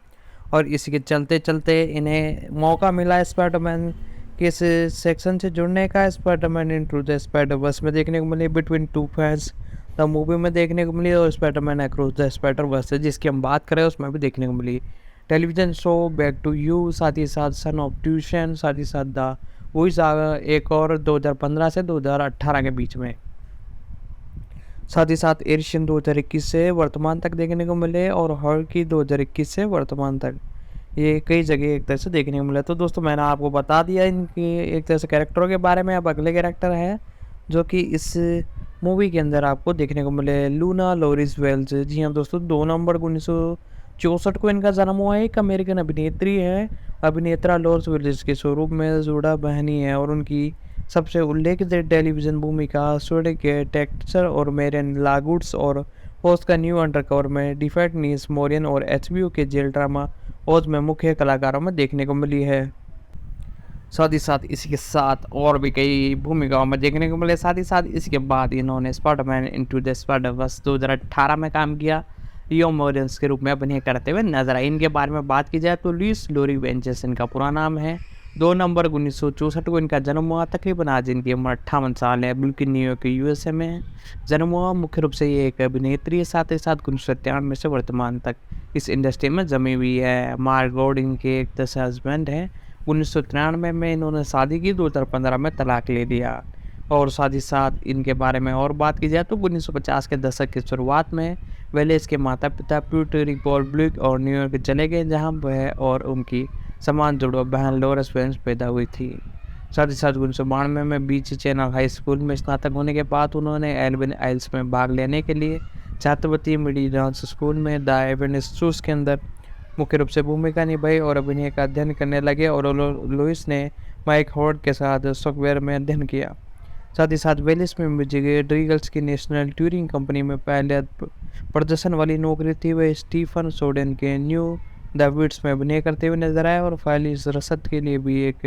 और इसी के चलते चलते इन्हें मौका मिला स्पाइडरमैन के इस सेक्शन से जुड़ने का। स्पाइडरमैन इनटू द स्पाइडरवर्स में देखने को मिली, between two fans the movie में देखने को मिली, और स्पाइडरमैन अक्रॉस द स्पाइडरवर्स जिसकी हम बात करें उसमें भी देखने को मिली। Television show back to you, साथ ही साथ सन ऑफ ट्यूशन, साथ ही साथ द वॉइस एक और 2015 से 2018 के बीच में। साथ ही साथ एशियन 2021 से वर्तमान तक देखने को मिले, और हर की 2021 से वर्तमान तक ये कई जगह एक तरह से देखने को मिला। तो दोस्तों मैंने आपको बता दिया इनकी एक तरह से कैरेक्टरों के बारे में। अब अगले कैरेक्टर है जो कि इस मूवी के अंदर आपको देखने को मिले, लूना लोरिस वेल्स। जी हाँ दोस्तों, 2 नवंबर 1964 को इनका जन्म हुआ है। एक अमेरिकन अभिनेत्री है। अभिनेत्रा लॉरेंस वेल्स के स्वरूप में जुड़ा बहनी है, और उनकी सबसे उल्लेखनीय टेलीविज़न भूमिका स्टोरी के टेक्सचर और मेरियन लागुड्स और होस्ट का न्यू अंडरकवर में डिफेक्ट नीस मोरियन और एचबीओ के जेल ड्रामा ओज में मुख्य कलाकारों में देखने को मिली है। साथ ही साथ इसी के साथ और भी कई भूमिकाओं में देखने को मिले। साथ ही साथ इसके बाद इन्होंने स्पाइडरमैन इनटू द स्पाइडरवर्स 2018 में काम किया, लियो मोरियंस के रूप में अभिनय करते हुए नजर आई। इनके बारे में बात की जाए तो लुइस लोरी वेंचेस इनका पूरा नाम है। 2 नवंबर 1964 को इनका जन्म हुआ। तकरीबन आज इनकी उम्र 58 साल है। बिल्कुल न्यूयॉर्क यूएसए में जन्म हुआ। मुख्य रूप से ये एक अभिनेत्री है। साथ ही साथ 1993 से वर्तमान तक इस इंडस्ट्री में जमी हुई है। मार्क गॉड इनके एक तरह से हस्बैंड है। 1993 में इन्होंने शादी की, 2015 में तलाक ले दिया। और साथ ही साथ इनके बारे में और बात की जाए तो 1950 के दशक की शुरुआत में वेलेस के माता पिता प्यूर्टो रिको ब्लूक और न्यूयॉर्क चले गए, जहां वह और उनकी समान जुड़वा बहन लोरस वेंस पैदा हुई थी। साथ ही साथ 1992 में बीच चैनल हाई स्कूल में स्नातक होने के बाद उन्होंने एल्विन आइल्स में भाग लेने के लिए छात्रवृत्ति मिडी डांस स्कूल में द एवेनिस्ट्रूस के अंदर मुख्य रूप से भूमिका निभाई और अभिनय का अध्ययन करने लगे, और लुइस ने माइक हॉवर्ड के साथ सॉफ्टवेयर में अध्ययन किया। साथ ही साथ वेलिस में म्यूजिक ड्रीगल्स की नेशनल टूरिंग कंपनी में पहले प्रदर्शन वाली नौकरी थी। वह स्टीफन सोडेन के न्यू द विट्स में अभिनय करते हुए नजर आए, और फाइलिस रसद के लिए भी एक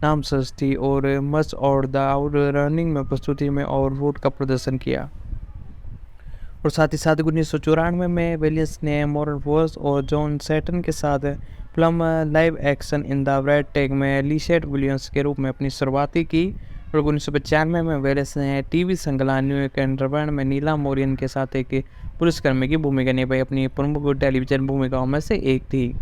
नामसज थी, और मच और द आउट रनिंग में प्रस्तुति में और वोट का प्रदर्शन किया। और साथ ही साथ 1994 में वेलिस ने मॉरन फोर्स और जॉन सेटन के साथ film live action in the red tag में लिसेट विलियम्स के रूप में अपनी शुरुआती की। और 1995 में वेलिस ने टीवी श्रृंखला न्यूयॉर्क अंडरवर्ल्ड में नीला मोरियन के साथ एक पुलिसकर्मी की भूमिका निभाई। अपनी प्रमुख टेलीविजन भूमिकाओं में से एक थी।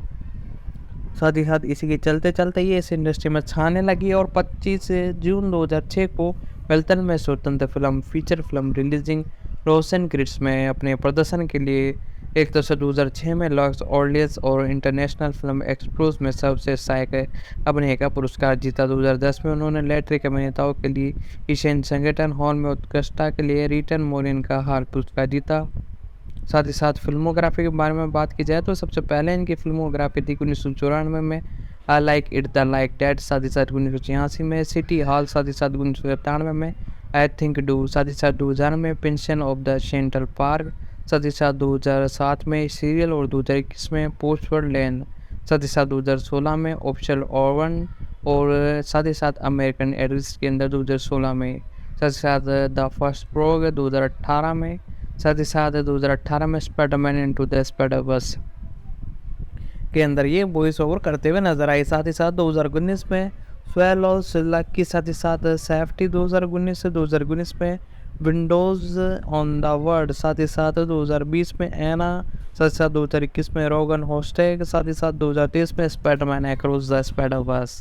साथ ही साथ इसी के चलते चलते ये इस इंडस्ट्री में छाने लगी, और 25 जून 2006 को वेल्टन में स्वतंत्र फिल्म फीचर फिल्म रिलीजिंग रोशन क्रिट्स में अपने प्रदर्शन के लिए एक तरह से 2006 में लॉस एंजेलिस और इंटरनेशनल फिल्म एक्सपोज में सबसे सहायक अभिनय का पुरस्कार जीता। 2010 में उन्होंने लैट्रिक अभिनेताओं के लिए एशियन संगठन हॉल में उत्कृष्टता के लिए रिटन मोरियन का हाल पुरस्कार जीता। साथ ही साथ फिल्मोग्राफी के बारे में बात की जाए तो सबसे पहले इनकी फिल्मोग्राफी थी 1994 में I like it the like that, साथ ही साथ 1986 में सिटी हॉल, साथ ही साथ 1997 में आई थिंक डू, साथ ही साथ 2000 में pension of the central park, साथ ही साथ 2007 में सीरियल, और 2021 में पोस्टवर्ड लैंड, साथ ही साथ 2016 में ऑफिशियल ओवन, और साथ ही साथ अमेरिकन एडल्स के अंदर 2016 में, साथ ही साथ द फर्स्ट प्रोग 2018 में, साथ ही साथ 2018 में स्पाइडरमैन इनटू द स्पाइडरवर्स के अंदर ये वॉइस ओवर करते हुए नजर आई। साथ ही साथ 2019 में स्वेलो सिल्लक की, साथ ही साथ सेफ्टी 2019 से 2019 में विंडोज़ ऑन द वर्ल्ड, साथ ही साथ 2020 में एना, साथ ही साथ 2021 में रोगन होस्टेग, साथ ही साथ 2023 में स्पाइडरमैन अक्रॉस द स्पाइडरवर्स,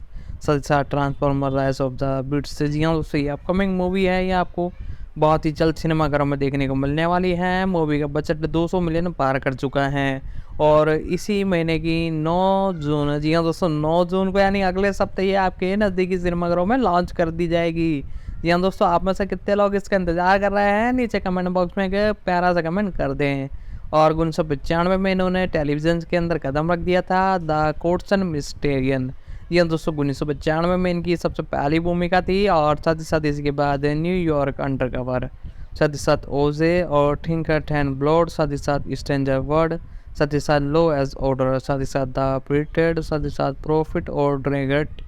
साथ ही साथ transformer rise of the beasts. जी हाँ दोस्तों, ये अपकमिंग मूवी है, ये आपको बहुत ही जल्द सिनेमाघरों में देखने को मिलने वाली है। मूवी का बजट 200 मिलियन पार कर चुका है, और इसी महीने की 9 जून, जी हाँ दोस्तों 9 जून को, यानी अगले सप्ताह ये आपके नज़दीकी सिनेमाघरों में लॉन्च कर दी जाएगी। जी हाँ दोस्तों, आप में से कितने लोग इसका इंतज़ार कर रहे हैं, नीचे कमेंट बॉक्स में एक प्यारा सा कमेंट कर दें। और 1995 में इन्होंने टेलीविज़न के अंदर कदम रख दिया था, द कोर्सन मिस्टेरियन। जी हाँ दोस्तों, 1995 में इनकी सबसे पहली भूमिका थी। और साथ ही साथ इसके बाद न्यूयॉर्क अंडरकवर, साथ ही साथ ओजे और थिंकर टैन ब्लड, साथ ही साथ स्ट्रेंजर वर्ल्ड, साथ ही साथ लो एज ऑर्डर, साथ ही साथ द प्रिटेड, साथ ही साथ प्रॉफिट और ड्रैगट,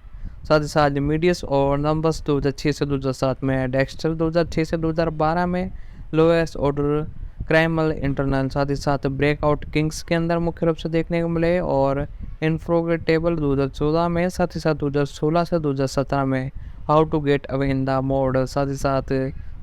साथ ही साथ मीडियस और नंबर्स 2006 से 2007 में, डेक्स्टर 2006 से 2012 में, लोएस्ट ऑर्डर, क्राइमल इंटरनल, साथ ही साथ ब्रेकआउट किंग्स के अंदर मुख्य रूप से देखने को मिले। और इनफ्रोगेटेबल 2014 में, साथ ही साथ 2016 से 2017 में how to get away in the mode, साथ ही साथ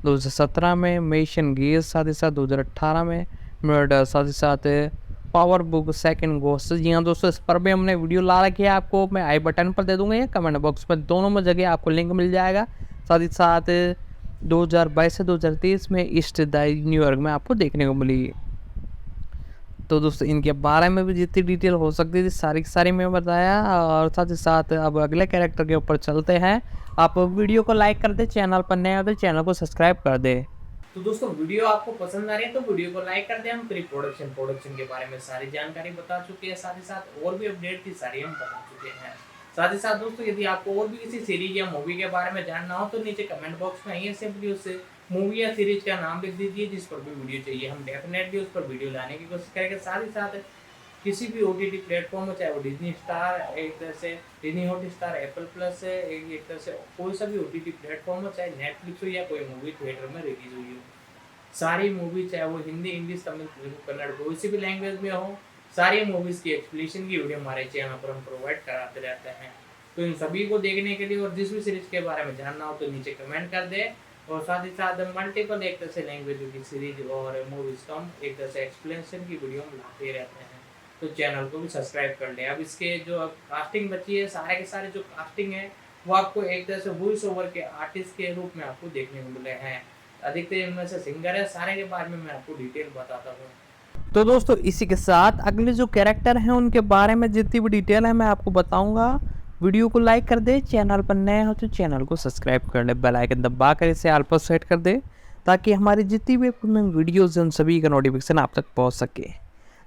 2017 में मेशन गीज, साथ ही साथ 2018 में मर्डर, साथ ही साथ पावर बुक सेकंड गोस्ट। जी हाँ दोस्तों, इस पर भी हमने वीडियो ला रखी है, आपको मैं आई बटन पर दे दूंगा या कमेंट बॉक्स में, दोनों में जगह आपको लिंक मिल जाएगा। साथ ही साथ 2022 से 2023 में ईस्ट दाई न्यूयॉर्क में आपको देखने को मिली। तो दोस्तों इनके बारे में भी जितनी डिटेल हो सकती थी सारी की सारी मैं बताया। और साथ ही साथ अब अगले कैरेक्टर के ऊपर चलते हैं। आप वीडियो को लाइक कर दे, चैनल पर नए हो तो चैनल को सब्सक्राइब कर दे। तो दोस्तों वीडियो आपको पसंद आ रही है तो वीडियो को लाइक कर दें। हम प्री प्रोडक्शन के बारे में सारी जानकारी बता चुके हैं, साथ ही साथ और भी अपडेट थी सारी हम बता चुके हैं। साथ ही साथ दोस्तों यदि आपको और भी किसी सीरीज या मूवी के बारे में जानना हो तो नीचे कमेंट बॉक्स में आइए, सिंपली उससे मूवी या सीरीज का नाम लिख दीजिए जिस पर भी वीडियो चाहिए, हम डेफिनेटली उस पर वीडियो लाने की कोशिश करेंगे। साथ ही साथ किसी भी OTT प्लेटफॉर्म में, चाहे वो डिज्नी स्टार, एक तरह से डिज्नी हॉटस्टार, एप्पल प्लस है, एक तरह से कोई सा भी OTT प्लेटफॉर्म हो, चाहे नेटफ्लिक्स हो या कोई मूवी थिएटर में रिलीज हुई हो, सारी मूवी चाहे वो हिंदी, इंग्लिश, तमिल, तेलुगु, कन्नड़ कोई भी लैंग्वेज में हो, सारी मूवीज की एक्सप्लेनेशन की वीडियो हमारे चैनल पर हम प्रोवाइड कराते रहते हैं। तो इन सभी को देखने के लिए और जिस भी सीरीज के बारे में जानना हो तो नीचे कमेंट कर दे। और साथ ही साथ मल्टीपल एक तरह से लैंग्वेज की सीरीज और मूवीज का हम एक तरह से एक्सप्लेनेशन की वीडियो हम लाते रहते हैं, तो चैनल को भी सब्सक्राइब कर लें। अब इसके जो अब कास्टिंग बची है, सारे के सारे जो कास्टिंग है वो आपको एक तरह से वॉइस ओवर के आर्टिस्ट के रूप में आपको देखने को मिले हैं। अधिकतर इनमें से सिंगर है, सारे के बारे में मैं आपको डिटेल बताता हूँ। तो दोस्तों इसी के साथ अगले जो कैरेक्टर हैं उनके बारे में जितनी भी डिटेल है मैं आपको बताऊंगा। वीडियो को लाइक कर दे, चैनल पर नए हो तो चैनल को सब्सक्राइब कर ले, बेल आइकन दबा कर इसे ऑल पर सेट कर दे ताकि हमारी जितनी भी वीडियोज़ उन सभी का नोटिफिकेशन आप तक पहुंच सके।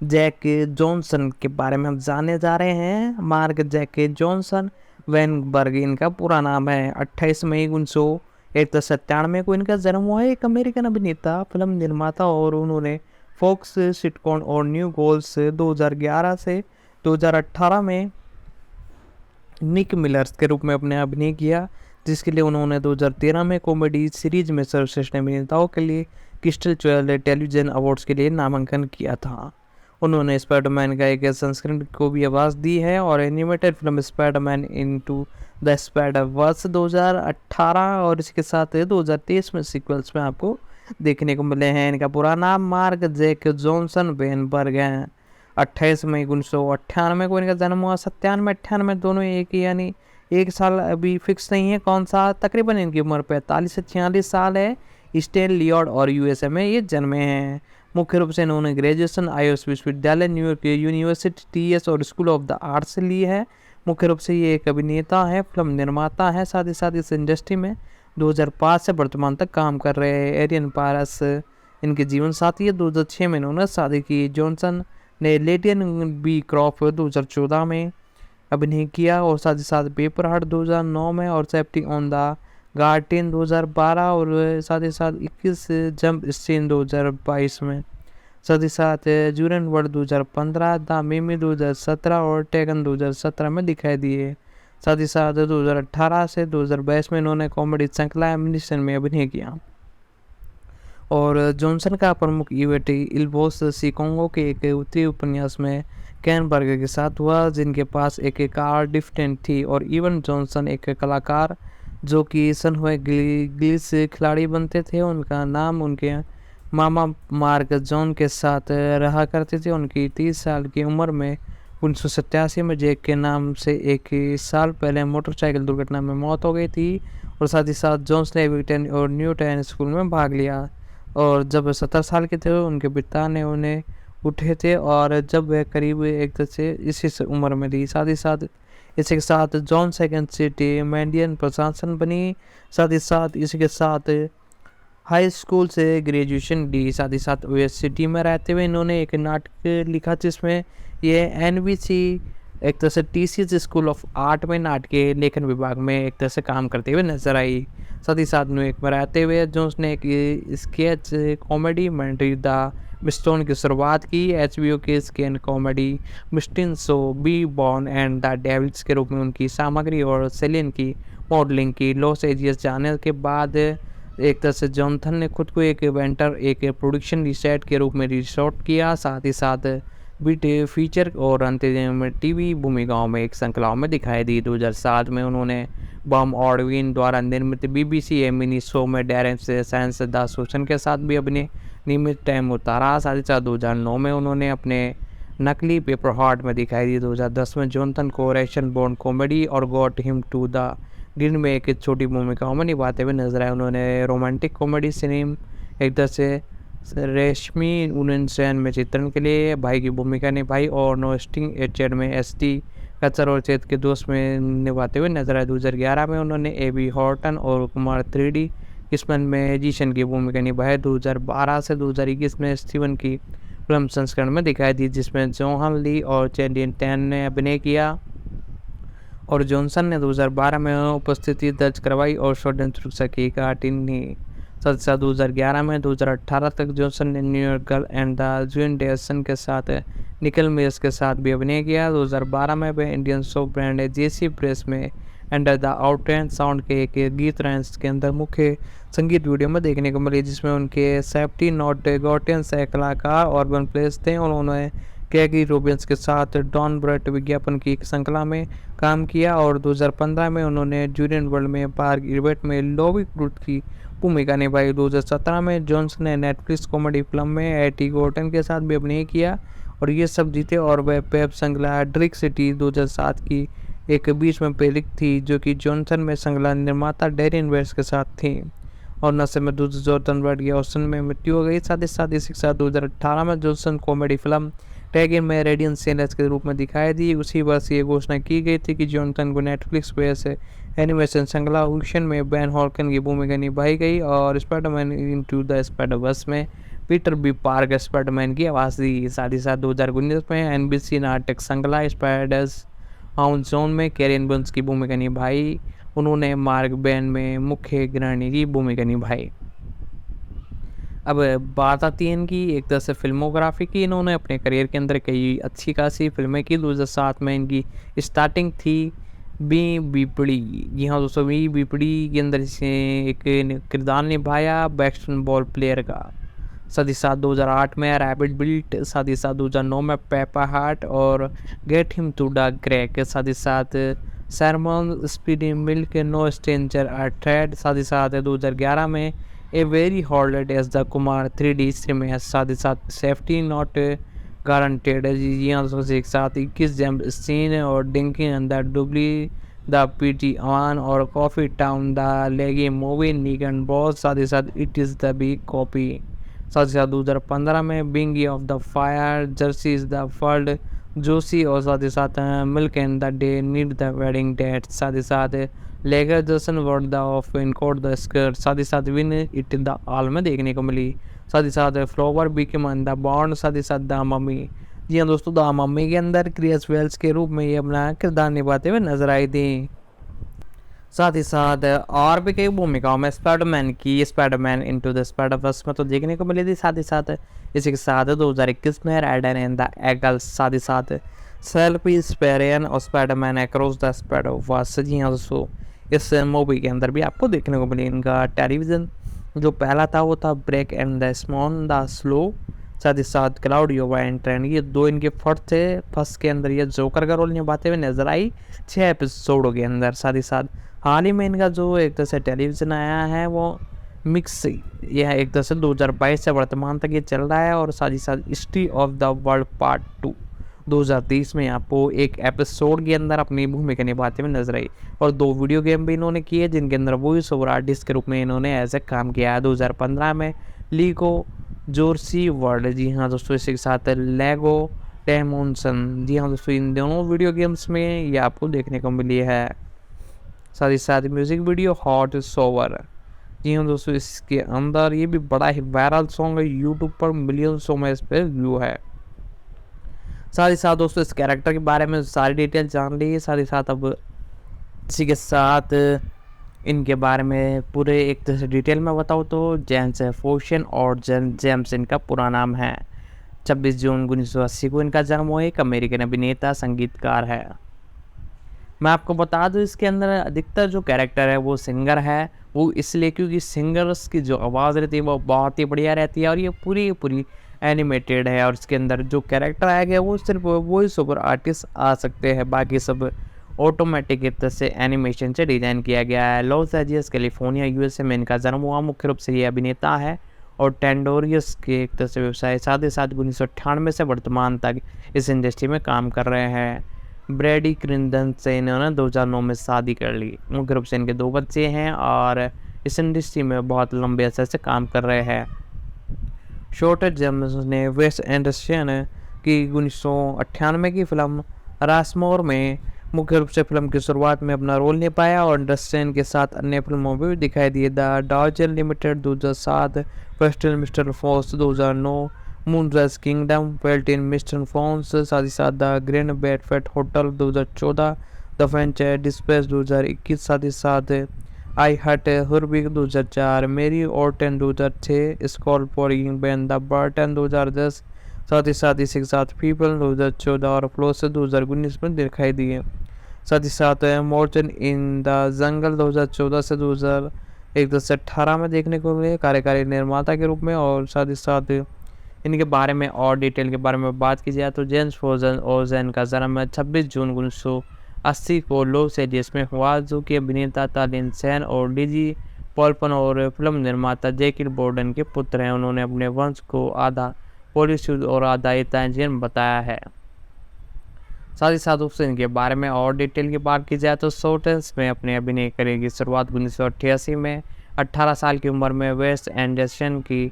जैक जॉनसन के बारे में हम जानने जा रहे हैं। मार्क जैक जॉनसन वैनबर्ग इनका पूरा नाम है। 28 मई 1997 को इनका जन्म हुआ है। एक अमेरिकन अभिनेता, फिल्म निर्माता और उन्होंने फोक्स सिटकॉम और न्यू गोल्स 2011 से 2018 में निक मिलर्स के रूप में अपने अभिनय किया, जिसके लिए उन्होंने 2013 में कॉमेडी सीरीज में सर्वश्रेष्ठ अभिनेताओं के लिए क्रिस्टल ज्वेल टेलीविजन अवार्ड्स के लिए नामांकन किया था। उन्होंने स्पाइडरमैन का एक संस्करण को भी आवाज़ दी है और animated film Spiderman into the Spider-Verse 2018 और इसके साथ 2023 में सीक्वल्स में आपको देखने को मिले हैं। इनका पूरा नाम मार्क जैक जॉनसन वेनबर्ग है। 28 मई 1998 को इनका जन्म हुआ। 97 98 दोनों एक ही, यानी एक साल अभी फिक्स नहीं है कौन सा। तकरीबन इनकी उम्र 45 से 46 साल है। स्टेन लियोड और USA में ये जन्मे हैं। मुख्य रूप से इन्होंने ग्रेजुएशन आईओएस विश्वविद्यालय न्यूयॉर्क यूनिवर्सिटी TS और स्कूल ऑफ द आर्ट्स से ली है। मुख्य रूप से ये एक अभिनेता है, फिल्म निर्माता है, साथ ही साथ इस इंडस्ट्री में 2005 से वर्तमान तक काम कर रहे हैं। एरियन पारस इनके जीवन साथी है। 2006 में इन्होंने शादी की। जॉनसन ने लेटियन बी क्रॉप 2014 में अभिनय किया और साथ ही साथ पेपर हार्ट 2009 में और सेफ्टी ऑन द गार्डन 2012 और साथ ही साथ 21 जंप स्टेन 2022 में, साथ ही साथ जूरन वर्ल्ड 2015, द मिमी 2017 और टेगन 2017 में दिखाई दिए। साथ ही साथ 2018 से 2022 में इन्होंने कॉमेडी श्रृंखला एमिनेशन में अभिनय किया। और जॉनसन का प्रमुख इवेंट इल्बोस सिकोंगो के एक उत्तरी उपन्यास में कैनबर्ग के साथ हुआ, जिनके पास एक कार डिफरेंट थी। और इवन जॉनसन एक कलाकार जो कि सनहुए गिल्स खिलाड़ी बनते थे, उनका नाम उनके मामा मार्क जॉन के साथ रहा करते थे। उनकी 30 साल की उम्र में 1987 में जैक के नाम से एक साल पहले मोटरसाइकिल दुर्घटना में मौत हो गई थी। और साथ ही साथ जोन्स ने विक्टन और न्यूटन स्कूल में भाग लिया और जब 17 साल के थे उनके पिता ने उन्हें उठे थे और जब वह करीब एक से इसी उम्र में थी। साथ ही साथ इसी के साथ जॉन सेकंड सिटी में इंडियन प्रशासन बनी। साथ ही साथ इसी के साथ हाई स्कूल से ग्रेजुएशन डी। साथ ही साथ यूनिवर्सिटी में रहते हुए इन्होंने एक नाटक लिखा जिसमें ये एनबीसी एक तरह से टीसीएस स्कूल ऑफ आर्ट में नाटकीय लेखन विभाग में एक तरह से काम करते हुए नजर आई। साथ ही साथ न्यूयॉर्क में रहते हुए जो उसने एक स्केच कॉमेडी मंटी द मिस्टोन की शुरुआत की। HBO के स्कैन कॉमेडी मिस्टिन show be born and the devils के रूप में उनकी सामग्री और सेलिन की मॉडलिंग की। लॉस एंजिल्स जाने के बाद एक तरह से जॉनथन ने खुद को एक इवेंटर एक प्रोडक्शन रिसेट के रूप में रिसोर्ट किया। साथ ही साथ बीट फीचर और अंतिम टीवी भूमिकाओं में एक श्रृंखलाओं में दिखाई दी। 2007 में उन्होंने बॉम ऑडविन द्वारा निर्मित BBC मिनी शो में डैरेन से साइंस द सोशन के साथ भी अपने नियमित टाइम उतारा। साथ ही साथ 2009 में उन्होंने अपने नकली पेपर हार्ट में दिखाई दी। 2010 में जॉनथन को रैशन बॉर्न कॉमेडी और got him to the green में एक छोटी भूमिकाओं में निभाते हुए नजर आए। उन्होंने रोमांटिक कॉमेडी सिनेम एक तरह से रेशमी उनसेन में चित्रण के लिए भाई की भूमिका निभाई और नोस्टिंग एचेड में SD कचर और चेत के दोस्त में निभाते हुए नजर आए। 2011 में उन्होंने AB हॉर्टन और कुमार 3D किस्मन में जीशन की भूमिका निभाई। 2012 से 2021 में स्टीवन की फिल्म संस्करण में दिखाई दी जिसमें जोहन ली और चैंडियन टैन ने अभिनय किया और जॉनसन ने 2012 में उपस्थिति दर्ज करवाई और शोडन सुरक्षा की काटिनी। साथ ही साथ 2011 में 2018 तक जॉनसन ने New York girl and the June डेसन के साथ निकल मेयर्स के साथ भी अभिनय किया। 2012 में वे Indian show brand JC press में अंडर द आउटलैंड साउंड के एक गीत रैंस के अंदर मुख्य संगीत वीडियो में देखने को मिली जिसमें उनके सेफ्टी नॉट गॉटेन से कलाकार ऑर्बन प्लेस थे। उन्होंने कैगी रोबिन्स के साथ डॉन ब्रेट विज्ञापन की एक श्रृंखला में काम किया और 2015 में उन्होंने जूरियन वर्ल्ड में पार्क इवेंट में लोवी क्रूट की भूमिका निभाई। 2017 में जॉनसन ने नेटफ्लिक्स कॉमेडी फिल्म में एटी गॉर्टन के साथ भी अभिनय किया और ये सब जीते और वह पेप श्रृंखला ड्रिक सिटी 2007 की एक बीच में प्रेरित थी जो कि जॉनसन में श्रृंखला निर्माता डेरिन वेट्स के साथ थी और नशे में जॉर्डन वर्ड या ऑस्टिन में मृत्यु हो गई। साथ ही साथ इसी के साथ 2018 में जॉनसन कॉमेडी फिल्म टैगिन में रेडियंट सेनर्स के रूप में दिखाई दी। उसी वर्ष ये घोषणा की गई थी कि जॉनसन को नेटफ्लिक्स पे से एनिमेशन श्रृंखला ओशन में बैन हॉर्कन की भूमिका निभाई गई और स्पाइडरमैन इनटू द स्पाइडरवर्स में पीटर बी पार्क स्पाइडरमैन की आवाज़ दी। साथ ही साथ 2019 में NBC नाटक श्रृंखला स्पाइडर्स हाउंड जोन में कैरियन बंस की भूमिका निभाई। उन्होंने मार्क बैन में मुख्य गृहिणी की भूमिका निभाई। अब बात आती है इनकी एक तरह से फिल्मोग्राफी की। इन्होंने अपने करियर के अंदर कई अच्छी खासी फिल्में की। 2007 में इनकी स्टार्टिंग थी बी बीपड़ी। जी हाँ दोस्तों, बी बीपड़ी के अंदर इसे एक किरदार निभाया बैस्केटबॉल प्लेयर का। साथ ही साथ 2008 में रैबिट बिल्ट। साथ ही साथ 2009 में पेपा हार्ट और get him to the greek. साथ ही साथ sermon speedy milk no stranger a thread. साथ ही साथ 2011 में a very hard as the Kumar 3D में। साथ ही साथ सेफ्टी नॉट गारंटेड जी हाँ दोस्तों, एक साथ 21 जंप सीन और डिंकिंग अंदर डुबली द PT ऑन और कॉफी टाउन द लेगी मूवी नीगन बॉस। साथ ही साथ it is the big copy. साथ ही साथ 2015 में बिंगी of the fire jersey is the फर्ल्ड जोशी और साथ ही साथ milk and the day need the wedding date. साथ ही साथ लेगर जसन वर्ड द ऑफ इनकोड द स्कर्ट। साथ ही साथ विन इट द ऑल में देखने को मिली। साथ ही साथ फ्लावर बिकम द बॉन्ड। साथ ही साथ द मम्मी। जी हाँ दोस्तों, द मम्मी के अंदर क्रिस वेल्स के रूप में ये अपना किरदार निभाते हुए नजर आई थी। साथ ही साथ और भी कई भूमिकाओं में स्पाइडरमैन की स्पाइडरमैन इनटू द स्पाइडरवर्स में तो देखने को मिली थी। साथ ही साथ इसी के साथ 2021 में राइडन एंड द एगल्स। साथ ही साथ सेल्फी स्पेरियन और स्पाइडरमैन अक्रॉस द स्पाइडरवर्स। जी हाँ दोस्तों, इस मूवी के अंदर भी आपको देखने को मिली। इनका टेलीविज़न जो पहला था वो था ब्रेक एंड द स्मॉन द स्लो। साथ ही साथ क्लाउड योवा एंड ट्रेंड, ये दो इनके फर्स्ट थे। फर्स्ट के अंदर ये जोकर का रोल निभाते हुए नजर आई 6 एपिसोडों के अंदर। साथ ही साथ हाल ही में इनका जो एक तरह से टेलीविज़न आया है वो मिक्स, यह एक तरह से 2022 से वर्तमान तक ये चल रहा है। और साथ ही साथ history of the world part 2 2030 में आपको एक एपिसोड के अंदर अपनी भूमिका निभाते हुए नजर आई। और 2 वीडियो गेम भी इन्होंने किए जिनके अंदर वॉइस ओवर आर्टिस्ट के रूप में इन्होंने ऐसे काम किया है। 2015 में लीगो जोरसी वर्ल्ड। जी हाँ दोस्तों, इसी के साथ लेगो डेमोनसन। जी हाँ दोस्तों, इन दोनों वीडियो गेम्स में ये आपको देखने को मिली है। साथ ही साथ म्यूजिक वीडियो हॉट सोवर। जी हाँ दोस्तों, इसके अंदर ये भी बड़ा ही वायरल सॉन्ग है, यूट्यूब पर मिलियंसों में इस पर व्यू है। साथ ही साथ दोस्तों इस कैरेक्टर के बारे में सारी डिटेल जान ली। साथ ही साथ अब इसी के साथ इनके बारे में पूरे एक तरह से डिटेल में बताऊँ तो जेम्स फोशन और जेम्स इनका पूरा नाम है। 26 जून 1980 को इनका जन्म हुआ। एक अमेरिकन अभिनेता संगीतकार है। मैं आपको बता दूं इसके अंदर अधिकतर जो कैरेक्टर है वो सिंगर है। वो इसलिए क्योंकि सिंगर्स की जो आवाज़ रहती है वो बहुत ही बढ़िया रहती है और ये पूरी एनिमेटेड है। और इसके अंदर जो कैरेक्टर आया गया वो सिर्फ वॉइस ओवर आर्टिस्ट आ सकते हैं, बाकी सब ऑटोमेटिक एक तरह से एनिमेशन से डिज़ाइन किया गया है। लॉस एंजल्स कैलिफोर्निया यूएसए में इनका जन्म हुआ। मुख्य रूप से ये अभिनेता है और टेंडोरियस के एक तरह से व्यवसाय। साथ ही साथ 1998 से वर्तमान तक इस इंडस्ट्री में काम कर रहे हैं। ब्रैडी क्रिंदन से इन्होंने 2009 में शादी कर ली। मुख्य रूप से इनके 2 बच्चे हैं और इस इंडस्ट्री में बहुत लंबे अरसे से काम कर रहे हैं। शॉर्टर जेम्स ने वेस एंडरसन की 1998 की फिल्म रासमोर में मुख्य रूप से फिल्म की शुरुआत में अपना रोल निभाया और एंडरसन के साथ अन्य फिल्मों में भी दिखाई दिए। द डॉजर लिमिटेड 2007, फेस्टल mister force 2009, moonrise kingdom, felt in mister phones, साथ ही साथ द ग्रैंड बेडफेट होटल 2014, द वेंचर डिस्पेस 2021, साथ ही साथ आई हट हुरबिग 2004, मेरी ऑर्टन 2006, स्कॉल फॉर यंग बैन द बर्टन 2010, साथ ही साथ इसी के साथ पीपल 2014 और फ्लोस 2019 में दिखाई दिए। साथ ही साथ मोर्चन इन द जंगल 2014 से 2018 में देखने को मिले कार्यकारी निर्माता के रूप में। और साथ ही साथ इनके बारे में और डिटेल के बारे में बात की जाए तो जेम्स फोजन ओजन का जन्म 26 जून 1980 को लॉस एंजल्स में हुआ, जो कि अभिनेता तालिन सेन और डीजी पॉलपन और फिल्म निर्माता जैकिल बोर्डन के पुत्र हैं। उन्होंने अपने वंश को आधा पोलिश और आधा इतालियन बताया है। साथ ही साथ उससे इनके बारे में और डिटेल की बात की जाए तो शॉर्टेंस में अपने अभिनय करियर की शुरुआत 1988 में 18 साल की उम्र में वेस एंडरसन की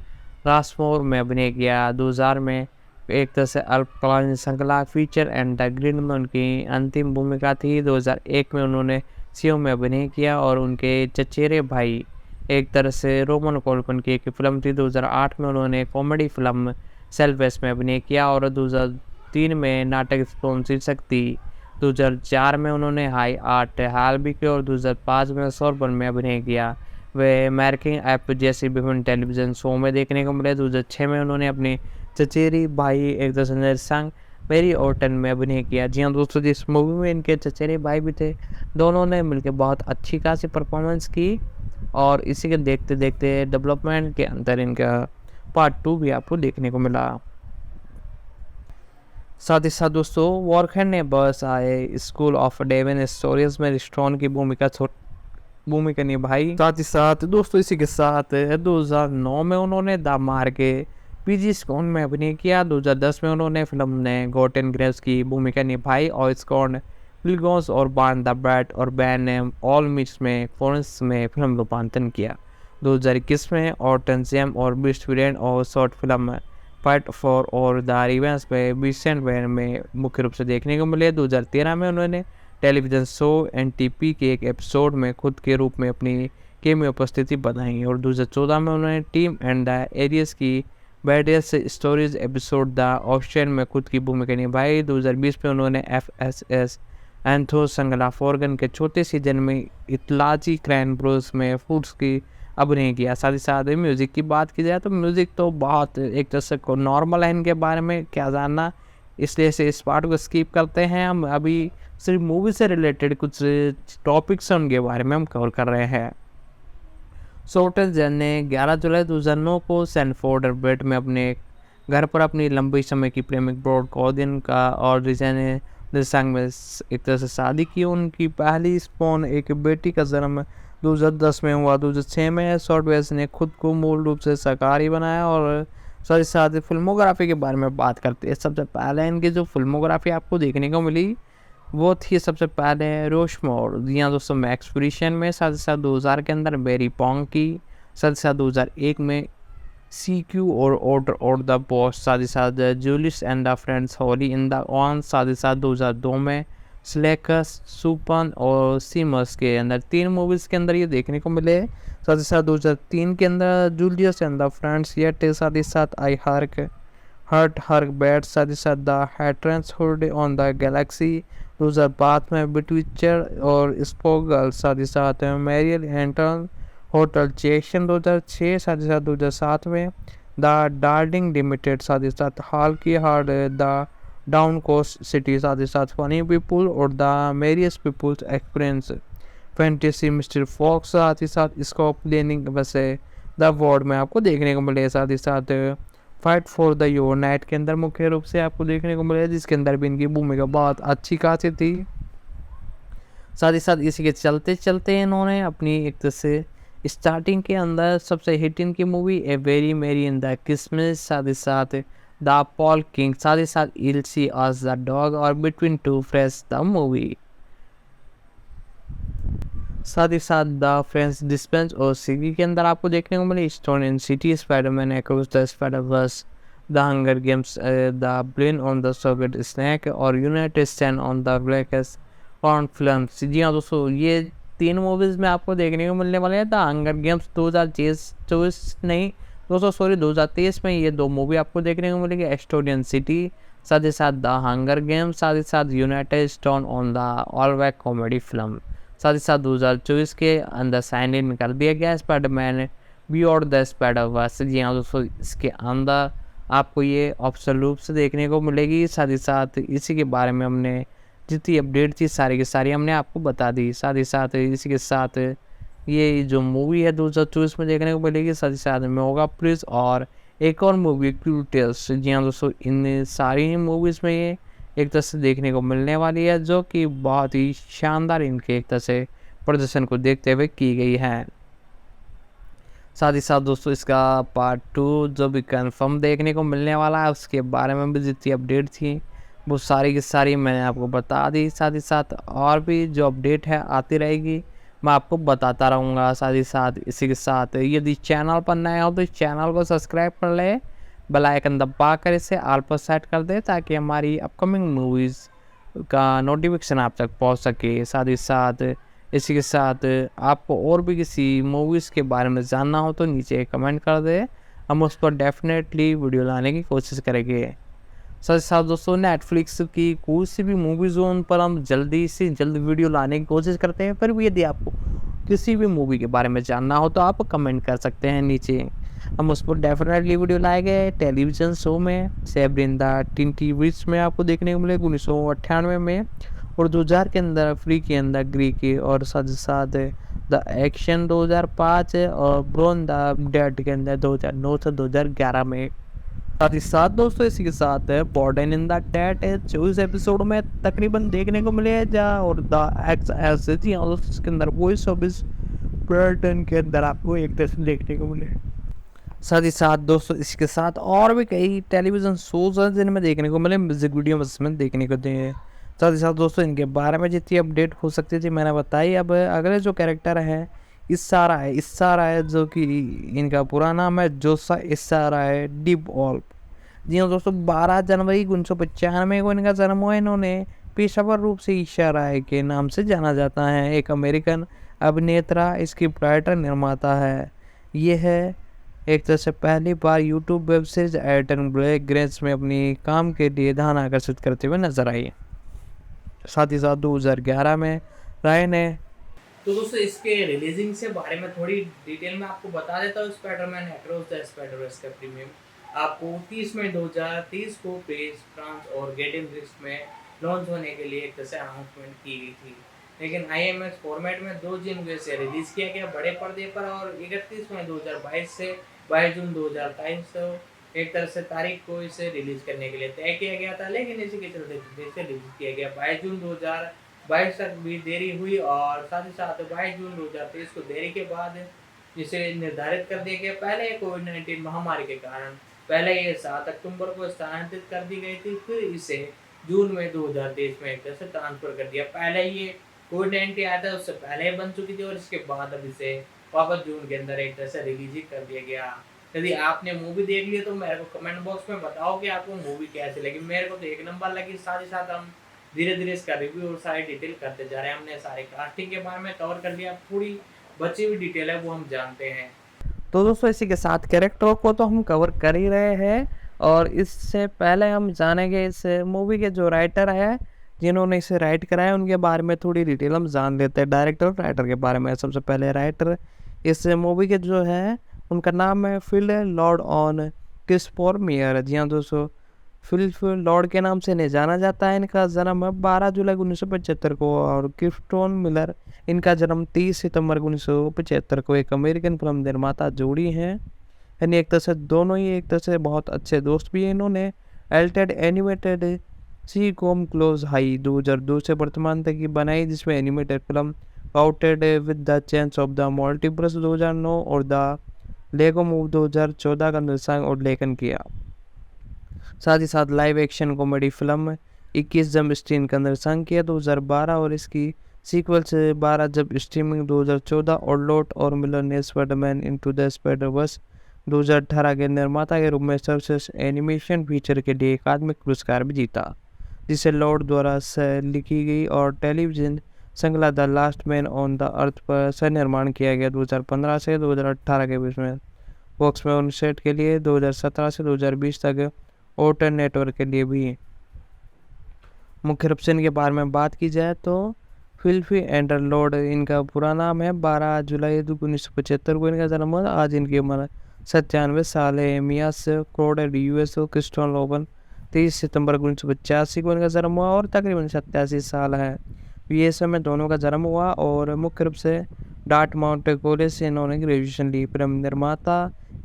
रासमोर में अभिनय किया। 2000 में एक तरह से अल्पकालीन श्रृंखला फीचर एंड द ग्रीन में उनकी अंतिम भूमिका थी। 2001 में उन्होंने सीओ में अभिनय किया और उनके चचेरे भाई एक तरह से रोमन कोल्पन की एक फिल्म थी। 2008 में उन्होंने कॉमेडी फिल्म सेल्वेस में अभिनय किया और 2003 में नाटक स्टोन शीर्षक थी। 2004 में उन्होंने हाई आर्ट हालबी की और 2005 में सोरबन में अभिनय किया। वे अमेरिकन ऐप जैसी विभिन्न टेलीविज़न शो में देखने को मिले। 2006 में उन्होंने अपने चचेरी भाई एक तरह संग मेरी ऑर्टन में अभिनय किया। जी हाँ दोस्तों, जिस मूवी में इनके चचेरे भाई भी थे, दोनों ने मिलकर बहुत अच्छी खासी परफॉर्मेंस की और इसी के देखते देखते डेवलपमेंट के अंदर इनका पार्ट 2 भी आपको देखने को मिला। साथ ही साथ दोस्तों वॉरखैन ने बस आए स्कूल ऑफ डेवन स्टोरीज में रिस्टोन की भूमिका निभाई। साथ ही साथ दोस्तों इसी के साथ 2009 में उन्होंने द मार के पीजी स्कॉन में अभिनय किया। 2010 में उन्होंने फिल्म ने गॉटन ग्रेव्स की भूमिका निभाई और स्कॉन फिलगोस और बान द ब्रैट और बैन ने ऑल मिक्स में फ्लोरेंस में फिल्म रूपांतरण किया। 2021 में ऑर्टन जेम और बिस्ट विलेन और शॉर्ट फिल्म फाइट फॉर और द रिवेंज में बिसेंट वैन में मुख्य रूप से देखने को मिले। 2013 में उन्होंने टेलीविज़न शो एनटीपी के एक एपिसोड में खुद के रूप में अपनी केमियो उपस्थिति बनाई और 2014 में उन्होंने टीम एंड द एरियस की बैडियस स्टोरीज एपिसोड द ऑप्शन में खुद की भूमिका निभाई। 2020 में उन्होंने FSS एंथो संगला फॉर्गन के चौथे सीजन में इतलाजी क्रैन ब्रोस में फूड्स की अभिनय किया। साथ ही साथ म्यूज़िक की बात की जाए तो म्यूज़िक तो बहुत एक तरह से नॉर्मल है, इनके बारे में क्या जानना, इसलिए से इस पार्ट को स्किप करते हैं। हम अभी सिर्फ मूवी से रिलेटेड कुछ टॉपिक्स हैं उनके बारे में हम कवर कर रहे हैं। शॉर्टेन जेन ने 11 जुलाई 2009 को सैनफोर्ड बेट में अपने घर पर अपनी लंबी समय की प्रेमिक ब्रॉड कॉर्डिन का और रिजन संग में एक तरह से शादी की। उनकी पहली स्पॉन एक बेटी का जन्म 2010 में हुआ। 2006 में शॉर्टवेज ने खुद को मूल रूप से शाकाहारी बनाया। और साथ ही साथ फिल्मोग्राफी के बारे में बात करते हैं। सबसे पहले इनकी जो फिल्मोग्राफी आपको देखने को मिली वो थी सबसे पहले रोशमोर, जी हाँ दोस्तों, मैक्स फ्रीशन में। साथ ही साथ 2000 के अंदर बेरी पोंग की। साथ ही साथ 2001 में CQ और द बॉस, साथ ही साथ Julius and the friends, holly in the on, साथ ही साथ 2002 में स्लेकस, सुपन और सीमस के अंदर 3 मूवीज़ के अंदर ये देखने को मिले। साथ ही साथ 2003 के अंदर Julius and the friends, yet साथ ही साथ आई हर्क बैट, साथ ही साथ द हैट्रेंस हुड ऑन द गैलेक्सी 2005 में, बिटविचर और स्पोक गर्ल, साथ ही साथ मैरियल एंटन होटल चेशन 2006, साथ ही साथ 2007 में द डार्लिंग लिमिटेड, साथ ही साथ हाल की hard the down coast city, साथ ही साथ फनी पीपुल और द मेरियस peoples experience, fantasy mister fox, साथ ही साथ स्कोप लेनिंग वैसे द वर्ल्ड में आपको देखने को मिले। साथ ही साथ fight for the your night के अंदर मुख्य रूप से आपको देखने को मिले, जिसके अंदर भी इनकी भूमिका बहुत अच्छी खासी थी। साथ ही साथ इसी के चलते चलते इन्होंने अपनी एक तरह से स्टार्टिंग के अंदर सबसे हिट इनकी मूवी ए वेरी मेरी इन द क्रिसमस, साथ ही साथ द पॉल किंग, साथ ही साथ इल सी अस द डॉग और between two friends the movie, साथ ही साथ द फ्रेंड्स डिस्पेंस और सीरी के अंदर आपको देखने को मिले stone in city, Spiderman across the Spiderverse, the hunger games, the ब्लेन ऑन द सॉकेट स्नैक और United stand on the blackest on films. जी हाँ दोस्तों, ये 3 मूवीज़ में आपको देखने को मिलने वाले हैं। द हंगर गेम्स 2024 नहीं दोस्तों सॉरी 2023 में ये 2 मूवी आपको देखने को मिलेगी, एस्टोनियन सिटी, साथ ही साथ द हंगर गेम्स, साथ ही साथ United stone on the all back comedy film, साथ ही साथ 2024 के अंदर साइन इन कर दिया गया स्पाइडरमैन बियॉन्ड द स्पाइडर-वर्स। जी हाँ दोस्तों, इसके अंदर आपको ये ऑप्शनल रूप से देखने को मिलेगी। साथ ही साथ इसी के बारे में हमने जितनी अपडेट थी सारी की सारी हमने आपको बता दी। साथ ही साथ इसी के साथ ये जो मूवी है 2024 में देखने को मिलेगी, साथ ही साथ मेगा प्रिंस और एक और मूवी क्रू टेल्स। जी हाँ दोस्तों, इन सारी मूवीज़ में ये एक तरह से देखने को मिलने वाली है, जो कि बहुत ही शानदार इनके एक तरह से प्रदर्शन को देखते हुए की गई है। साथ ही साथ दोस्तों इसका पार्ट 2 जो भी कंफर्म देखने को मिलने वाला है, उसके बारे में भी जितनी अपडेट थी वो सारी की सारी मैंने आपको बता दी। साथ ही साथ और भी जो अपडेट है आती रहेगी, मैं आपको बताता रहूँगा। साथ ही साथ इसी के साथ यदि चैनल पर नए हो तो इस चैनल को सब्सक्राइब कर ले, बेल आइकन दबा कर इसे ऑल पर सेट कर दे, ताकि हमारी अपकमिंग मूवीज़ का नोटिफिकेशन आप तक पहुंच सके। साथ ही साथ इसी के साथ आपको और भी किसी मूवीज़ के बारे में जानना हो तो नीचे कमेंट कर दे, हम उस पर डेफिनेटली वीडियो लाने की कोशिश करेंगे। साथ ही साथ दोस्तों नेटफ्लिक्स की कोई सी भी मूवीज़ हो उन पर हम जल्दी से जल्द वीडियो लाने की कोशिश करते हैं। फिर भी यदि आपको किसी भी मूवी के बारे में जानना हो तो आप कमेंट कर सकते हैं नीचे, हम उस पर डेफिनेटली वीडियो लाएंगे। टेलीविज़न शो में सेब्रिन द टीन विच में आपको देखने को मिलेगा 1998 में, और 2000 के अंदर फ्री के अंदर ग्रीक और साथ ही साथ द एक्शन 2005 और ब्रोन द डेड के अंदर 2009 से 2011 में। साथ ही साथ दोस्तों इसी के साथ बॉर्डन इन द डेड 24 एपिसोड में तकरीबन देखने को मिले जा, और द एक्स एस इसके अंदर वॉइस सर्विस बर्टन के अंदर आपको एक तरह से देखने को मिले। साथ ही साथ दोस्तों इसके साथ और भी कई टेलीविज़न शोज़ हैं जिनमें देखने को मिले म्यूज़िक वीडियो में देखने को दिए। साथ ही साथ दोस्तों इनके बारे में जितनी अपडेट हो सकती थी मैंने बताई। अब अगले जो कैरेक्टर है इस्सारा है जो कि इनका पूरा नाम है जोसा इस्सारा है डिबॉल्प। जी हाँ दोस्तों, 12 जनवरी 1995 को इनका जन्म हुआ। इन्होंने पेशेवर रूप से इस्सारा के नाम से जाना जाता है, एक अमेरिकन अभिनेता, स्क्रिप्ट राइटर, निर्माता है। ये है एक तरह से पहली बार यूट्यूब वेब सीरीज एटन ब्लैक ग्रेस में अपनी काम के लिए ध्यान आकर्षित करते हुए नजर आई। साथ ही साथ 2011 में राय ने तो दोस्तों इसके रिलीजिंग से बारे में थोड़ी डिटेल में आपको बता देता हूँ। स्पाइडरमैन अक्रॉस द स्पाइडर-वर्स का प्रीमियम आपको 30 मई 2023 को पेरिस फ्रांस और गेटिंग लिस्ट में लॉन्च होने के लिए एक तरह से अनाउंसमेंट की गई थी, लेकिन IMAX फॉर्मेट में 2 जनवरी से रिलीज़ किया गया बड़े पर्दे पर, और 31 मई 2022 से 22 जून 2023 एक तरह से तारीख को इसे रिलीज़ करने के लिए तय किया गया था, लेकिन इसी के चलते इसे रिलीज़ किया गया 22 जून 2022 तक भी देरी हुई, और साथ ही साथ 22 जून 2023 को देरी के बाद इसे निर्धारित कर दिया गया। पहले कोविड-19 महामारी के कारण पहले ये 7 अक्टूबर को स्थानांतरित कर दी गई थी, फिर इसे जून में 2023 में एक तरह से ट्रांसफर कर दिया। पहले ये कोविड-19 आया था उससे पहले बन चुकी थी, और इसके बाद अब इसे वापस जून के अंदर एक तरह से रिलीज कर दिया गया। यदि आपने मूवी देख ली तो मेरे को कमेंट बॉक्स में बताओ कि आपको मूवी कैसी लगी। मेरे को तो एक नंबर लगी। साथ ही साथ हम धीरे-धीरे इसका रिव्यू और सारी डिटेल करते जा रहे हैं। हमने सारे कास्टिंग के बारे में कवर कर लिया, थोड़ी बची हुई डिटेल है वो हम जानते हैं। तो दोस्तों इसी के साथ कैरेक्टरों को तो हम कवर कर ही रहे हैं, और इससे पहले हम जानेंगे इस मूवी के जो राइटर है, जिन्होंने इसे राइट कराया, उनके बारे में थोड़ी डिटेल हम जान लेते हैं, डायरेक्टर और राइटर के बारे में। सबसे पहले राइटर इस मूवी के जो है, उनका नाम है Phil Lord on Christopher Mayer. जी हाँ दोस्तों, फिल लॉर्ड के नाम से इन्हें जाना जाता है। इनका जन्म है 12 जुलाई 1975 को, और क्रिस्टोन मिलर इनका जन्म 30 सितंबर 1975 को। एक अमेरिकन फिल्म निर्माता जोड़ी हैं, यानी एक तरह से दोनों ही एक तरह से बहुत अच्छे दोस्त भी हैं। इन्होंने एल्टेड एनिमेटेड सी कॉम क्लोज हाई 2002 से वर्तमान तक की बनाई, जिसमें animated film आउटेड with the change of the multiverse 2009 और द लेगो मूव 2014 का निर्देशन और लेखन किया। साथ ही साथ लाइव एक्शन कॉमेडी फिल्म 21 जब स्ट्रीम का निर्देशन किया 2012, और इसकी सीक्वल से 12 जब स्ट्रीमिंग 2014, और लॉट और मिलर ने स्पाइडरमैन इनटू द स्पाइडर-वर्स 2018 के निर्माता के रूप में सर्वश्रेष्ठ एनिमेशन फीचर के लिए अकादमिक पुरस्कार भी जीता, जिसे लॉर्ड द्वारा लिखी गई और टेलीविजन श्रृंखला the last man on the earth पर सह निर्माण किया गया 2015 से 2018 के बीच में। फॉक्स में उन सेट के लिए 2017 से 2020 तक ओटन नेटवर्क के लिए भी। मुख्य रूप से इनके बारे में बात की जाए तो फिल्फी एंडर लॉर्ड इनका पूरा नाम है। 12 जुलाई 1975 को इनका जन्म हुआ। आज इनकी उम्र 97 साल है। मियास क्रोडेड यूएस क्रिस्टोन लोबन 30 सितंबर 1985 को इनका जन्म हुआ, और तकरीबन 87 साल है। यूएसए में दोनों का जन्म हुआ, और मुख्य रूप से डार्टमाउंट कॉलेज से इन्होंने ग्रेजुएशन ली। फिल्म निर्माता,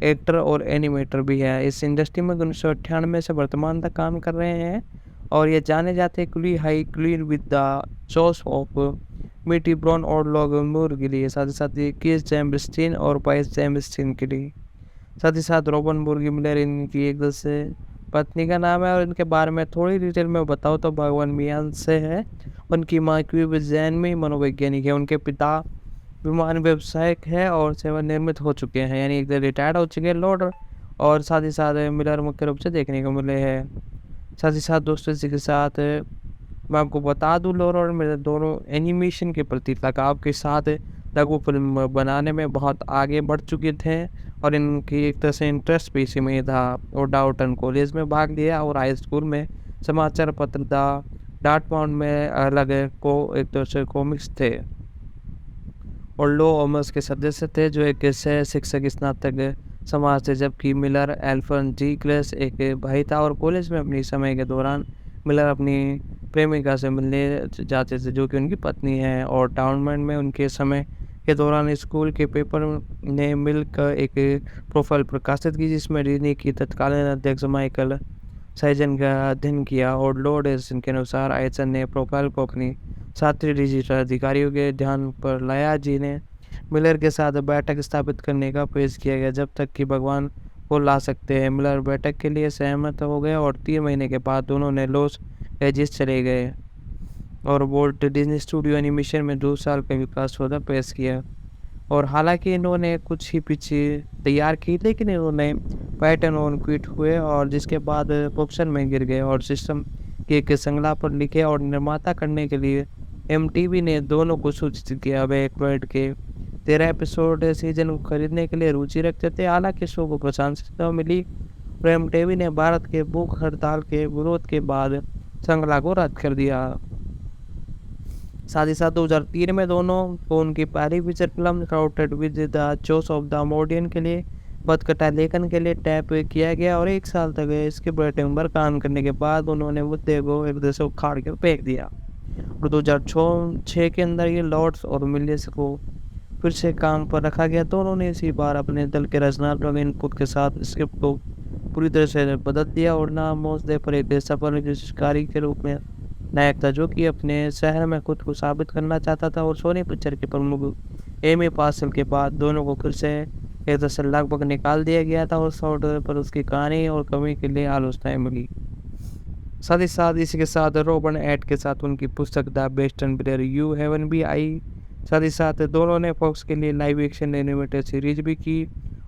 एक्टर और एनिमेटर भी है। इस इंडस्ट्री में 1998 से वर्तमान तक काम कर रहे हैं, और ये जाने जाते हैं क्ली high clean with the chaos of मिटी ब्राउन और लॉग मूर के लिए। साथ ही साथ ये किस जैम्बस्टीन और पाइस जैम्बस्टीन के लिए। साथ ही साथ रॉबन बुर्गी मिलर इनकी एक से पत्नी का नाम है, और इनके बारे में थोड़ी डिटेल में बताऊँ तो भगवान मियान से है। उनकी माँ क्यूब जैन में मनोवैज्ञानिक है। उनके पिता विमान व्यवसायिक है और सेवानिवृत्त हो चुके हैं, यानी एक रिटायर्ड हो चुके हैं लॉर्ड। और साथ ही साथ मिलर मुख्य रूप से देखने को मिले हैं। साथ ही साथ दोस्तों इसी के साथ मैं आपको बता दूं, लॉर्ड और मिलर दोनों एनिमेशन के प्रति लगाव के साथ लघु फिल्म बनाने में बहुत आगे बढ़ चुके थे, और इनकी एक तरह से इंटरेस्ट भी इसी में था। और डाउटन कॉलेज में भाग लिया, और हाई स्कूल में समाचार पत्र द डार्टमाउंट में अलग को एक तरह से कॉमिक्स थे, और लो ऑमर्स के सदस्य थे, जो एक सह शिक्षक स्नातक समाज थे। जबकि मिलर एल्फन जी क्लेस एक भाई था, और कॉलेज में अपनी समय के दौरान मिलर अपनी प्रेमिका से मिलने जाते थे, जो कि उनकी पत्नी है। और टाउनमेंट में उनके समय के दौरान स्कूल के पेपर ने मिलकर एक प्रोफाइल प्रकाशित की, जिसमें डिज्नी की तत्कालीन अध्यक्ष माइकल साइजन का अध्ययन किया। और लॉर्ड एडिसन के अनुसार आइसन ने प्रोफाइल को अपनी छात्री डिजिटल अधिकारियों के ध्यान पर लाया, जिन्हें मिलर के साथ बैठक स्थापित करने का पेश किया गया, जब तक कि भगवान को ला सकते हैं। मिलर बैठक के लिए सहमत हो गए, और 3 महीने के बाद दोनों ने लॉस एंजिल्स चले गए और वोल्ट डिज्नी स्टूडियो एनिमेशन में 2 साल का विकास सौदा पेश किया। और हालांकि इन्होंने कुछ ही पीछे तैयार की, लेकिन इन्होंने पैटर्न ऑन क्विट हुए, और जिसके बाद प्रोडक्शन में गिर गए, और सिस्टम की एक श्रृंखला पर लिखे और निर्माता करने के लिए MTV ने दोनों को सूचित किया। वे एक वर्ल्ड के 13 एपिसोड सीजन को खरीदने के लिए रुचि रखते थे। हालांकि शो को प्रशंसा मिली, और MTV ने भारत के भूख हड़ताल के विरोध के बाद श्रृंखला को रद्द कर दिया। साथ ही साथ 2003 में दोनों को उनकी पहली feature film crowded with the choice of the मॉडियन के लिए पदकथा लेखन के लिए टैप किया गया, और 1 साल तक इसके प्रोजेक्ट पर काम करने के बाद उन्होंने मुद्दे को एक दूसरे को उखाड़ के फेंक दिया। और 2006 के अंदर ये लॉर्ड्स और मिलियस को फिर से काम पर रखा गया, तो उन्होंने इसी बार अपने दल के रचनात्मक इनपुट के साथ स्क्रिप्ट को पूरी तरह से बदल दिया, और नाम मोजदे पर एक सफल शिकारी के रूप में नायक था, जो कि अपने शहर में खुद को साबित करना चाहता था। और सोनी पिक्चर के प्रमुख एमी पार्सल के बाद दोनों को फिर से एक दशक लगभग निकाल दिया गया था, और सॉफ्टवेयर पर उसकी कहानी और कमी के लिए आलोचनाएं मिली। साथ ही साथ इसी के साथ रॉबर्ट एड के साथ उनकी पुस्तक द बेस्ट एंड ब्रेयर यू हेवन भी आई। साथ ही साथ दोनों ने फॉक्स के लिए लाइव एक्शन एनिमेटेड सीरीज भी की,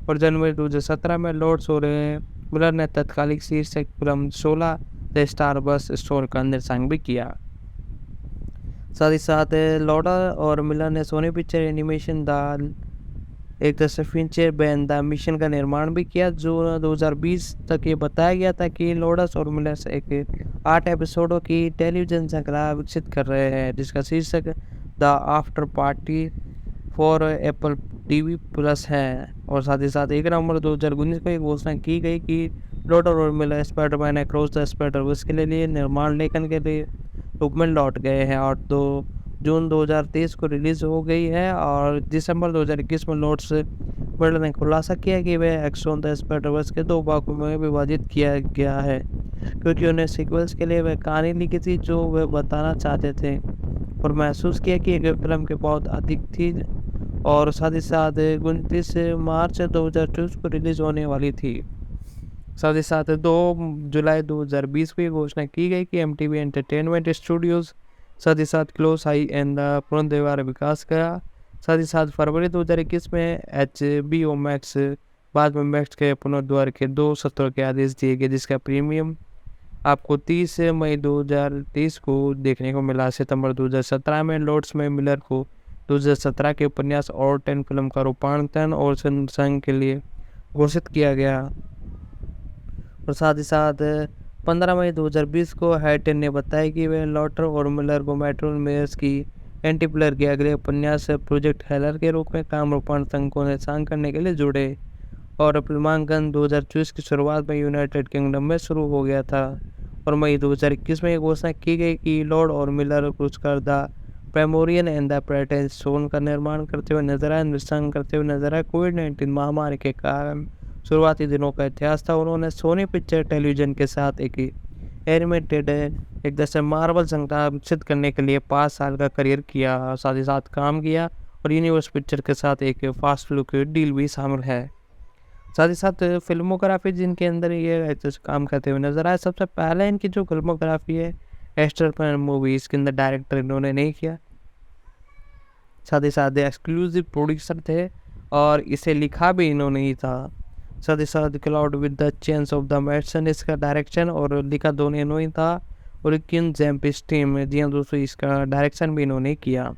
और जनवरी 2017 में लॉर्ड्स और मिलर ने तत्कालिक शीर्षक फिल्म 16 द स्टार बस स्टोर का निर्देशन भी किया। साथ ही साथ लॉर्डा और मिलर ने सोनी पिक्चर एनिमेशन द एक तरह से फिंचर बैन द मिशन का निर्माण भी किया, जो 2020 तक ये बताया गया था कि लॉर्डस और मिलर एक 8 एपिसोडों की टेलीविजन श्रृंखला विकसित कर रहे हैं, जिसका शीर्षक the after party for Apple TV plus है। और साथ ही साथ 1 नवंबर 2019 को एक घोषणा की गई कि लॉर्डर और Miller Spiderman across the spider-verse के लिए निर्माण लेखन के लिए रूप में लौट गए हैं, और 2 जून 2023 को रिलीज हो गई है। और दिसंबर 2021 में लॉर्ड्स मिलर ने खुलासा किया कि वह एक्सॉन द स्पाइडर-वर्स के 2 भागों में विभाजित किया गया है, क्योंकि उन्हें सीक्वल्स के लिए वह कहानी लिखी थी जो वे बताना चाहते थे, और महसूस किया कि एक फिल्म के बहुत अधिक थी। और साथ ही साथ 29 मार्च 2024 को रिलीज होने वाली थी। साथ ही साथ 2 जुलाई 2020 को ये घोषणा की गई कि MTV एंटरटेनमेंट स्टूडियोज साथ ही साथ क्लोज हाई एंड पुनर्द्वार विकास करा। साथ ही साथ फरवरी 2021 में HBO मैक्स बाद में मैक्स के पुनर्द्वार के 2 सत्रों के आदेश दिए गए, जिसका प्रीमियम आपको 30 मई 2023 को देखने को मिला। सितंबर 2017 में लॉर्ड्स में मिलर को 2017 के उपन्यास और 10 फिल्म का रूपांतरण और संग के लिए घोषित किया गया। और साथ ही साथ 15 मई 2020 को हैटन ने बताया कि वे लॉटर और मिलर को मेट्रोन मेयर्स की एंटीप्लर के अगले उपन्यास प्रोजेक्ट हेलर के रूप में काम रूपांतरण को निशान करने के लिए जुड़े। और फिल्मांकन 2024 की शुरुआत में यूनाइटेड किंगडम में शुरू हो गया था, और मई 2021 में ये घोषणा की गई कि लॉर्ड और मिलर पुरस्कार द पेमोरियन एंड द प्रेटेंस सोन का निर्माण करते हुए नजर आए, निर्देशन करते हुए नजर आए। कोविड-19 महामारी के कारण शुरुआती दिनों का इतिहास था। उन्होंने सोनी पिक्चर टेलीविजन के साथ एक एनिमेटेड एक तरह से मार्वल श्रृंखला विकसित करने के लिए 5 साल का करियर किया, साथ ही साथ काम किया, और यूनिवर्स पिक्चर के साथ एक फास्ट लुक डील भी शामिल है। साथ ही साथ फिल्मोग्राफी जिनके अंदर ये एक तरह से काम करते हुए नजर आए, सबसे पहले इनकी जो फिल्मोग्राफी है एस्टर मूवी, इसके अंदर डायरेक्टर इन्होंने नहीं किया। साथ ही साथ एक्सक्लूसिव प्रोड्यूसर थे और इसे लिखा भी इन्होंने ही था। साथ ही साथ cloud with the change of the मैडसन, इसका डायरेक्शन और लिखा दोनों इन्होंने था। और किन जैम्पिस टीम, जी हाँ दोस्तों, इसका डायरेक्शन भी इन्होंने किया।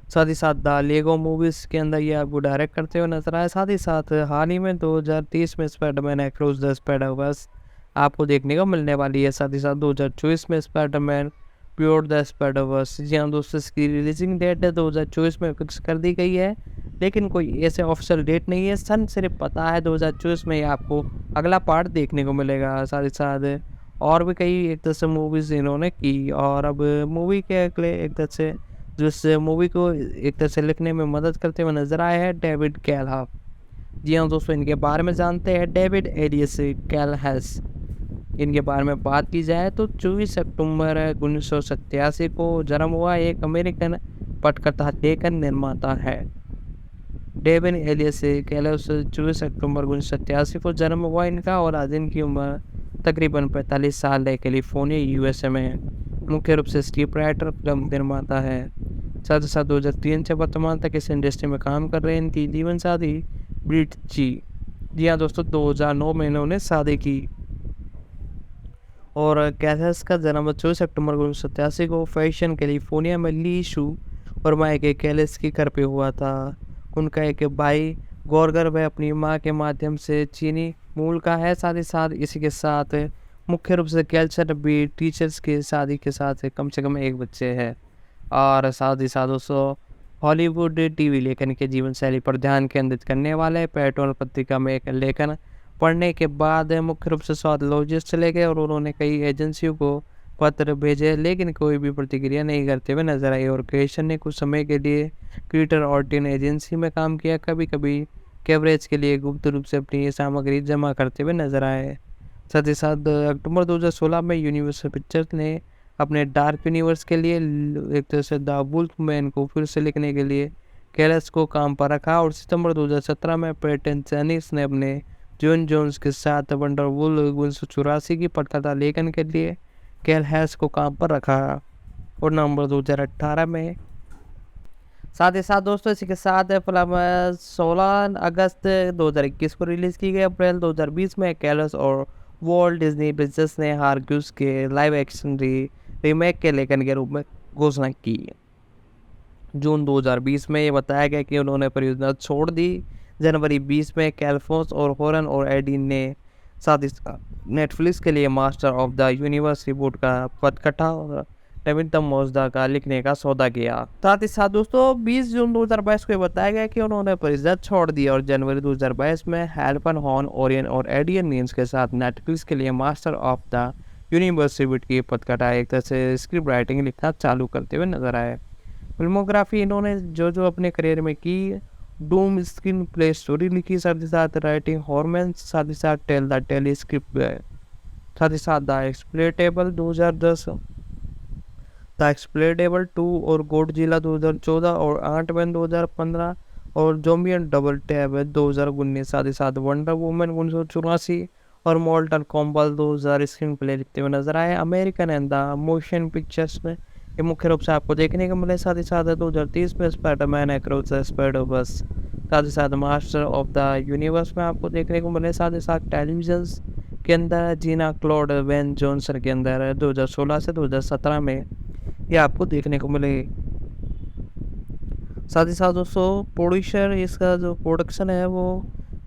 साथ ही साथ द लेगो मूवीज़ के अंदर ये आपको डायरेक्ट करते हुए नजर आए। साथ ही साथ हाल ही में 2030 में स्पाइडरमैन अक्रॉस द स्पाइडर-वर्स आपको देखने को मिलने वाली है। साथ ही साथ 2024 में स्पाइडरमैन बियॉन्ड द स्पाइडर-वर्स, जी हाँ दोस्तों, इसकी रिलीजिंग डेट 2024 में फिक्स कर दी गई है, लेकिन कोई ऐसे ऑफिशियल डेट नहीं है। सन सिर्फ पता है 2024 में आपको अगला पार्ट देखने को मिलेगा। साथ ही साथ और भी कई एक तरह से मूवीज़ इन्होंने की, और अब मूवी के अगले एक तरह से जो इस मूवी को एक तरह से लिखने में मदद करते हुए नजर आए हैं डेविड कैलहाफ। जी हाँ दोस्तों, इनके बारे में जानते हैं। डेविड एलियस कैलहास, इनके बारे में बात की जाए तो 24 अक्टूबर 1987 को जन्म हुआ एक अमेरिकन पटकथा लेखन निर्माता है। डेविड एलियस कैलहास 24 अक्टूबर 1987 को जन्म हुआ इनका, और आज इनकी उम्र तकरीबन 45 साल है। कैलिफोर्निया USA में मुख्य रूप से स्क्रिप्ट राइटर, फिल्म निर्माता है। साथ ही साथ 2003 से वर्तमान तक इस इंडस्ट्री में काम कर रहे हैं। इनकी जीवन साथी ब्रिट जी हाँ दोस्तों, 2009 में इन्होंने शादी की। और कैलहास का जन्म 24 अक्टूबर 1987 को फैशन कैलिफोर्निया में ली शू और माइके कैलिस के घर पे हुआ था। उनका एक भाई गॉर्गर वह अपनी माँ के माध्यम से चीनी मूल का है। साथ ही साथ इसी के साथ मुख्य रूप से कल्चर भी टीचर्स की शादी के साथ कम से कम एक बच्चे है। और साथ ही साथ दोस्तों हॉलीवुड टीवी लेखन के जीवन शैली पर ध्यान केंद्रित करने वाले पेट्रोल पत्रिका में एक लेखन पढ़ने के बाद मुख्य रूप से साइकोलॉजिस्ट चले गए, और उन्होंने कई एजेंसियों को पत्र भेजे, लेकिन कोई भी प्रतिक्रिया नहीं करते हुए नजर आई। और क्रिएशन ने कुछ समय के लिए ट्विटर और टीन एजेंसी में काम किया, कभी कभी कवरेज के लिए गुप्त रूप से अपनी सामग्री जमा करते हुए नजर आए। साथ ही साथ अक्टूबर 2016 में यूनिवर्सल पिक्चर्स ने अपने डार्क यूनिवर्स के लिए एक तरह से द वुल्फमैन को फिर से लिखने के लिए कैलहास को काम पर रखा। और सितंबर 2017 में पैटन चैनिस ने अपने जॉन जोन्स के साथ वंडरवुल 1984 की पटकथा लेखन के लिए कैलहास को काम पर रखा। और नवंबर 2018 में साथ ही साथ दोस्तों इसी के साथ फिल्म 16 अगस्त 2021 को रिलीज़ की गई। अप्रैल 2020 में कैलस और वॉल्ट डिज्नी पिक्चर्स ने हारक्यूस के लाइव एक्शन रीमेक के लेखन के रूप में घोषणा की। जून 2020 में ये बताया गया कि उन्होंने परियोजना छोड़ दी। जनवरी 20 में कैल्फोस और होरन और एडी ने साथ ही नेटफ्लिक्स के लिए master of the universe reboot का पटकथा और नवीनतम मौजूदा का लिखने का सौदा किया। साथ ही साथ दोस्तों 20 जून 2022 को ये बताया गया कि उन्होंने परियोजना छोड़ दी और जनवरी 2022 में हेल्पन हॉर्न ओरियन और एडियन मीन्स के साथ नेटफ्लिक्स के लिए master of the universe reboot की पटकथा एक तरह से स्क्रिप्ट राइटिंग लिखना चालू करते हुए नजर आए। फिल्मोग्राफी इन्होंने जो अपने करियर में की, डूम स्क्रीन प्ले स्टोरी लिखी, साथ ही साथ राइटिंग हॉर्मोन्स, साथ ही साथ टेल द टेली स्क्रिप्ट, साथ ही साथ द एक्सप्लोरेटेबल 2010, द एक्सप्लोरेटेबल 2 और गॉडजिला 2014 और आंटमैन 2015 और जोम्बियन डबल टैब 2019, साथ ही साथ वंडर वुमन 1984 और मॉर्टल कॉम्बल 2000 स्क्रीन प्ले लिखते हुए नजर आए। American and the motion pictures में ये मुख्य रूप से आपको देखने को मिले। साथ ही साथ 2030 में स्पाइडरमैन अक्रॉस द स्पाइडरवर्स, साथ ही साथ मास्टर ऑफ द यूनिवर्स में आपको देखने को मिले। साथ ही साथ टेलीविजन के अंदर जीना क्लॉड वेन जॉनसन के अंदर 2016 से 2017 में ये आपको देखने को मिले। साथ ही साथ दोस्तों प्रोड्यूसर, इसका जो प्रोडक्शन है वो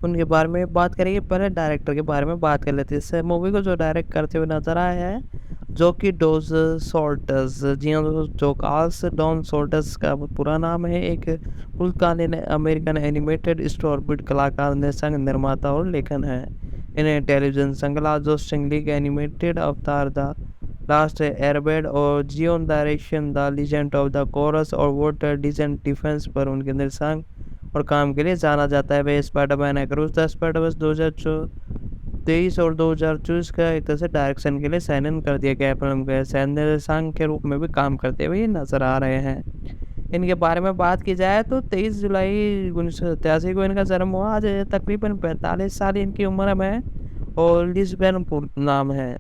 उनके बारे में बात करेंगे। पहले डायरेक्टर के बारे में बात कर लेते हैं। इस मूवी को जो डायरेक्ट करते हुए नजर आए हैं जो कि डोज सोल्टस, जी हाँ दोस्तों, जो कार्ल्स डॉन सोल्टस का पूरा नाम है, एक पुर्तगाली अमेरिकन एनिमेटेड स्टोरीबोर्ड कलाकार, निर्देशक, निर्माता और लेखन है। इन्हें टेलीविजन श्रृंखला जो स्टिंगलिंग animated Avatar the last airbed और जियोन direction the legend of the chorus और वाटर डिजेंट डिफेंस पर उनके निर्देशन और काम के लिए जाना जाता है। वे स्पाइडरमैन अक्रॉस द स्पाइडरवर्स 2023 और 2024 का एक तरह से डायरेक्शन के लिए साइन इन कर दिया गया। फिल्म के सह निर्देशक के रूप में भी काम करते हुए नजर आ रहे हैं। इनके बारे में बात की जाए तो 23 जुलाई 1987 को इनका जन्म हुआ। आज तकरीबन 45 साल इनकी उम्र में और लिस्बन नाम है।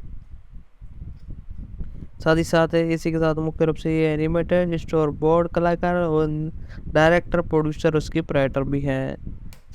साथ ही साथ इसी के साथ मुख्य रूप से ये एनिमेटेड स्टोर बोर्ड कलाकार और डायरेक्टर, प्रोड्यूसर, उसकी राइटर भी हैं।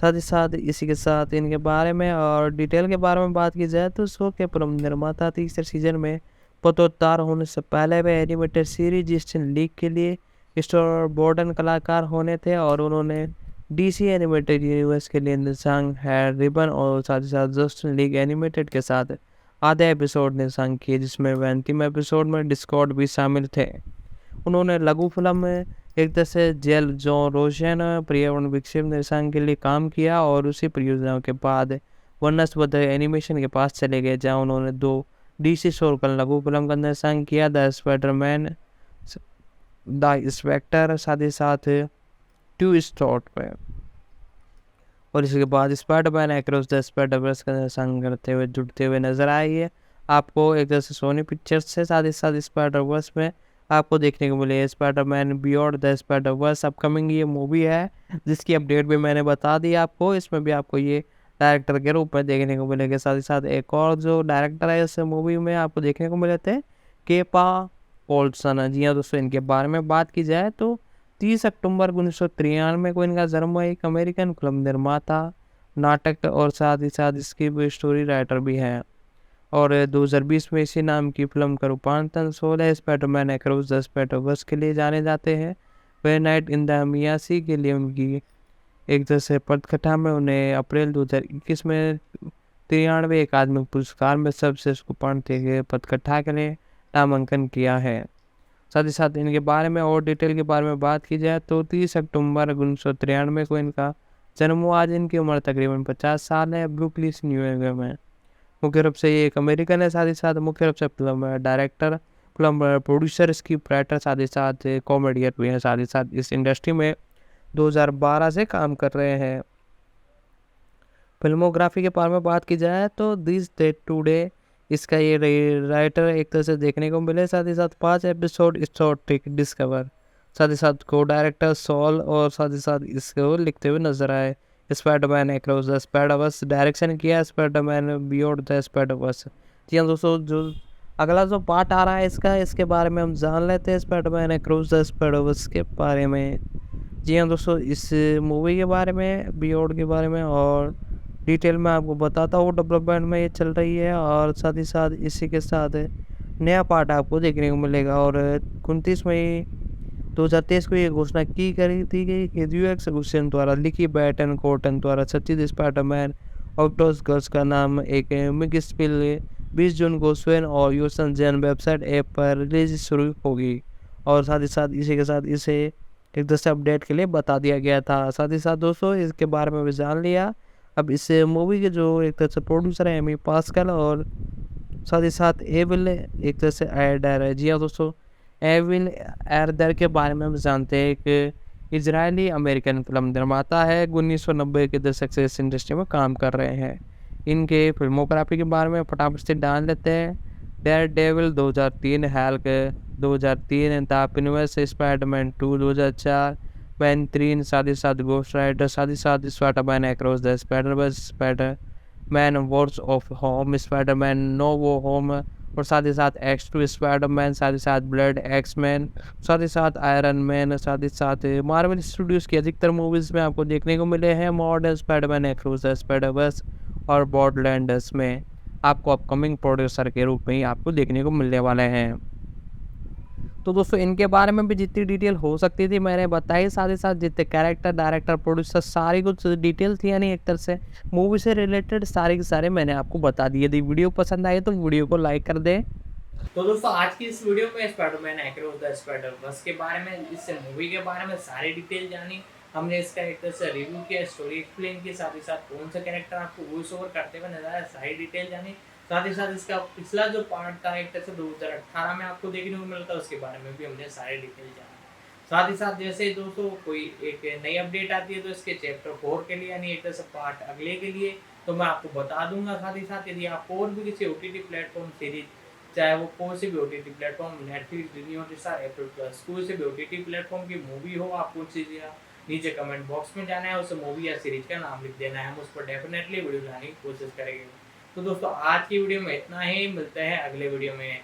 साथ ही साथ इसी के साथ इनके बारे में और डिटेल के बारे में बात की जाए तो शो के प्रमुख निर्माता तीसरे सीजन में पदोत्तर होने से पहले वे एनिमेटेड सीरीज जस्टिस लीग के लिए स्टोर बोर्डन कलाकार होने थे और उन्होंने डीसी एनिमेटेड यूनिवर्स के लिए निर्देशक है रिबन और साथ ही साथ जस्टिस लीग एनिमेटेड के साथ आधे एपिसोड निर्देशन किए, जिसमें वह अंतिम एपिसोड में डिस्कॉर्ड भी शामिल थे। उन्होंने लघु फिल्म में एक तरह से जेल जो रोशन पर्यावरण विकसित निर्देशन के लिए काम किया और उसी परियोजना के बाद वनस्पति एनिमेशन के पास चले गए, जहां उन्होंने 2 डीसी शोर का लघु फिल्म का निर्देशन किया, द स्पाइडरमैन द स्पेक्टर, साथ ही साथ 2 स्टॉट पे, और इसके बाद स्पाइडरमैन अक्रॉस द स्पाइडरवर्स का निर्देशन करते हुए जुड़ते हुए नजर आई है आपको एक तरह से सोनी पिक्चर्स से। साथ ही साथ स्पाइडरवर्स में आपको देखने को मिले Spiderman beyond the Spider-Verse upcoming ये मूवी है, जिसकी अपडेट भी मैंने बता दी आपको। इसमें भी आपको ये डायरेक्टर के रूप में देखने को मिलेगा। साथ ही साथ एक और जो डायरेक्टर है इस मूवी में आपको देखने को मिले थे, केपा पोल्सन। जी हाँ दोस्तों, इनके बारे में बात की जाए तो 30 अक्टूबर 1993 को इनका जन्म हुआ। एक अमेरिकन फिल्म निर्माता, नाटक और साथ ही साथ इसकी स्टोरी राइटर भी हैं और 2020 में इसी नाम की फिल्म का रूपांतरण 16 स्पाइडरमैन अक्रॉस द स्पाइडरवर्स के लिए जाने जाते हैं। वे नाइट इन द मियासी के लिए उनकी एक तरह से पटकथा में उन्हें अप्रैल 2021 में 93 अकादमी पुरस्कार में सर्वश्रेष्ठ पांडे के पटकथा के लिए नामांकन किया है। साथ ही साथ इनके बारे में और डिटेल के बारे में बात की जाए तो 30 अक्टूबर 1993 को इनका जन्म हुआ। आज इनकी उम्र तकरीबन 50 साल है। ब्रुकलिन न्यूयॉर्क में मुख्य रूप से ये एक अमेरिकन है। साथ ही साथ मुख्य रूप से film director, film producer, script writer, साथ ही साथ कॉमेडियन भी हैं। साथ ही साथ इस इंडस्ट्री में 2012 से काम कर रहे हैं। फिल्मोग्राफी के बारे में बात की जाए तो दिस डे टुडे इसका ये राइटर एक तरह से देखने को मिले। साथ ही साथ 5 एपिसोड स्टोरी डिस्कवर, साथ ही साथ को डायरेक्टर सॉल और साथ ही साथ इसको लिखते हुए नजर आए। Spiderman across the Spider-Verse direction किया, स्पाइडरमैन बियॉन्ड द स्पाइडरवर्स। जी हाँ दोस्तों, जो अगला जो पार्ट आ रहा है इसका, इसके बारे में हम जान लेते हैं स्पाइडरमैन अक्रॉस द स्पाइडरवर्स के बारे में। जी हाँ दोस्तों, इस मूवी के बारे में, बियॉन्ड के बारे में और डिटेल में आपको बताता हूँ। डेवलपमेंट में ये चल रही है और साथ ही साथ इसी के साथ नया पार्ट आपको देखने को मिलेगा। और 29 मई 2023 को ये घोषणा की करी थी कि यूएक्स हुसैन द्वारा लिखी बैटन कोर्टन द्वारा सचित स्पाइडरमैन आउटडोर्स गर्ल्स का नाम एक मिक्स फिल 20 जून को स्वेन और यूसन जैन वेबसाइट ऐप पर रिलीज शुरू होगी। और साथ ही साथ इसी के साथ इसे एक दूसरे अपडेट के लिए बता दिया गया था। साथ ही साथ दोस्तों इसके बारे में भी जान लिया। अब इस मूवी के जो एक तरह से प्रोड्यूसर है एमी पास्कल, और साथ ही साथ एविल एक तरह से एडर है। जी हाँ दोस्तों, एविल एरदर के बारे में हम जानते हैं कि इजरायली अमेरिकन फिल्म निर्माता है, 1990 के दशक से इस इंडस्ट्री में काम कर रहे हैं। इनके फिल्मोग्राफी के बारे में फटाफट से डाल लेते हैं। डेयर डेविल 2003, हैल्क 2003, द पिनवर्स स्पाइडरमैन 2 2004, मैन 3, साथ ही साथ गोस्ट राइडर, साथ ही साथ Spiderman across the Spiderverse, Spiderman wars of home, Spiderman no way home, और साथ ही साथ X2 स्पाइडरमैन, साथ ही साथ ब्लड एक्स-मैन, साथ ही साथ आयरन मैन, साथ ही साथ मार्वल स्टूडियोज़ की अधिकतर मूवीज़ में आपको देखने को मिले हैं। Modern Spiderman across the Spider-Verse और बॉर्डरलैंडर्स में आपको अपकमिंग प्रोड्यूसर के रूप में ही आपको देखने को मिलने वाले हैं। तो दोस्तों इनके बारे में भी जितनी डिटेल हो सकती थी मैंने बताई, साथ ही साथ जितने कैरेक्टर, डायरेक्टर, प्रोड्यूसर सारी कुछ डिटेल थी, यानी एक तरह से मूवी से रिलेटेड सारे के सारे मैंने आपको बता दिए। यदि वीडियो पसंद आए तो वीडियो को लाइक कर दें। तो दोस्तों आज की इस वीडियो में स्पाइडरमैन अक्रॉस द स्पाइडरवर्स के बारे में, इस मूवी के बारे में सारी डिटेल जानी। हमने इसका एक तरह से रिव्यू किया, स्टोरी एक्सप्लेन की, साथ ही साथ कौन सा कैरेक्टर आपको वॉइस ओवर करते हुए नजर आया, सारी डिटेल जानी। साथ ही साथ इसका पिछला जो पार्ट था एक तरह से 2018 में आपको देखने को मिलता है, उसके बारे में भी हमने सारी डिटेल जानी। साथ ही साथ जैसे दोस्तों कोई एक नई अपडेट आती है तो इसके चैप्टर 4 के लिए, यानी एक तरह से पार्ट अगले के लिए, तो मैं आपको बता दूंगा। साथ ही साथ यदि आप और भी किसी OTT प्लेटफॉर्म सीरीज, चाहे वो कोई से भी OTT platform, Netflix, Disney Hotstar, Apple plus, कोई से भी OTT प्लेटफॉर्म की मूवी हो, आप पूछ लीजिएगा, नीचे कमेंट बॉक्स में जाना है, उस मूवी या सीरीज का नाम लिख देना है, हम उस पर डेफिनेटली वीडियो लाने की कोशिश करेंगे। तो दोस्तों आज की वीडियो में इतना ही, मिलते हैं अगले वीडियो में।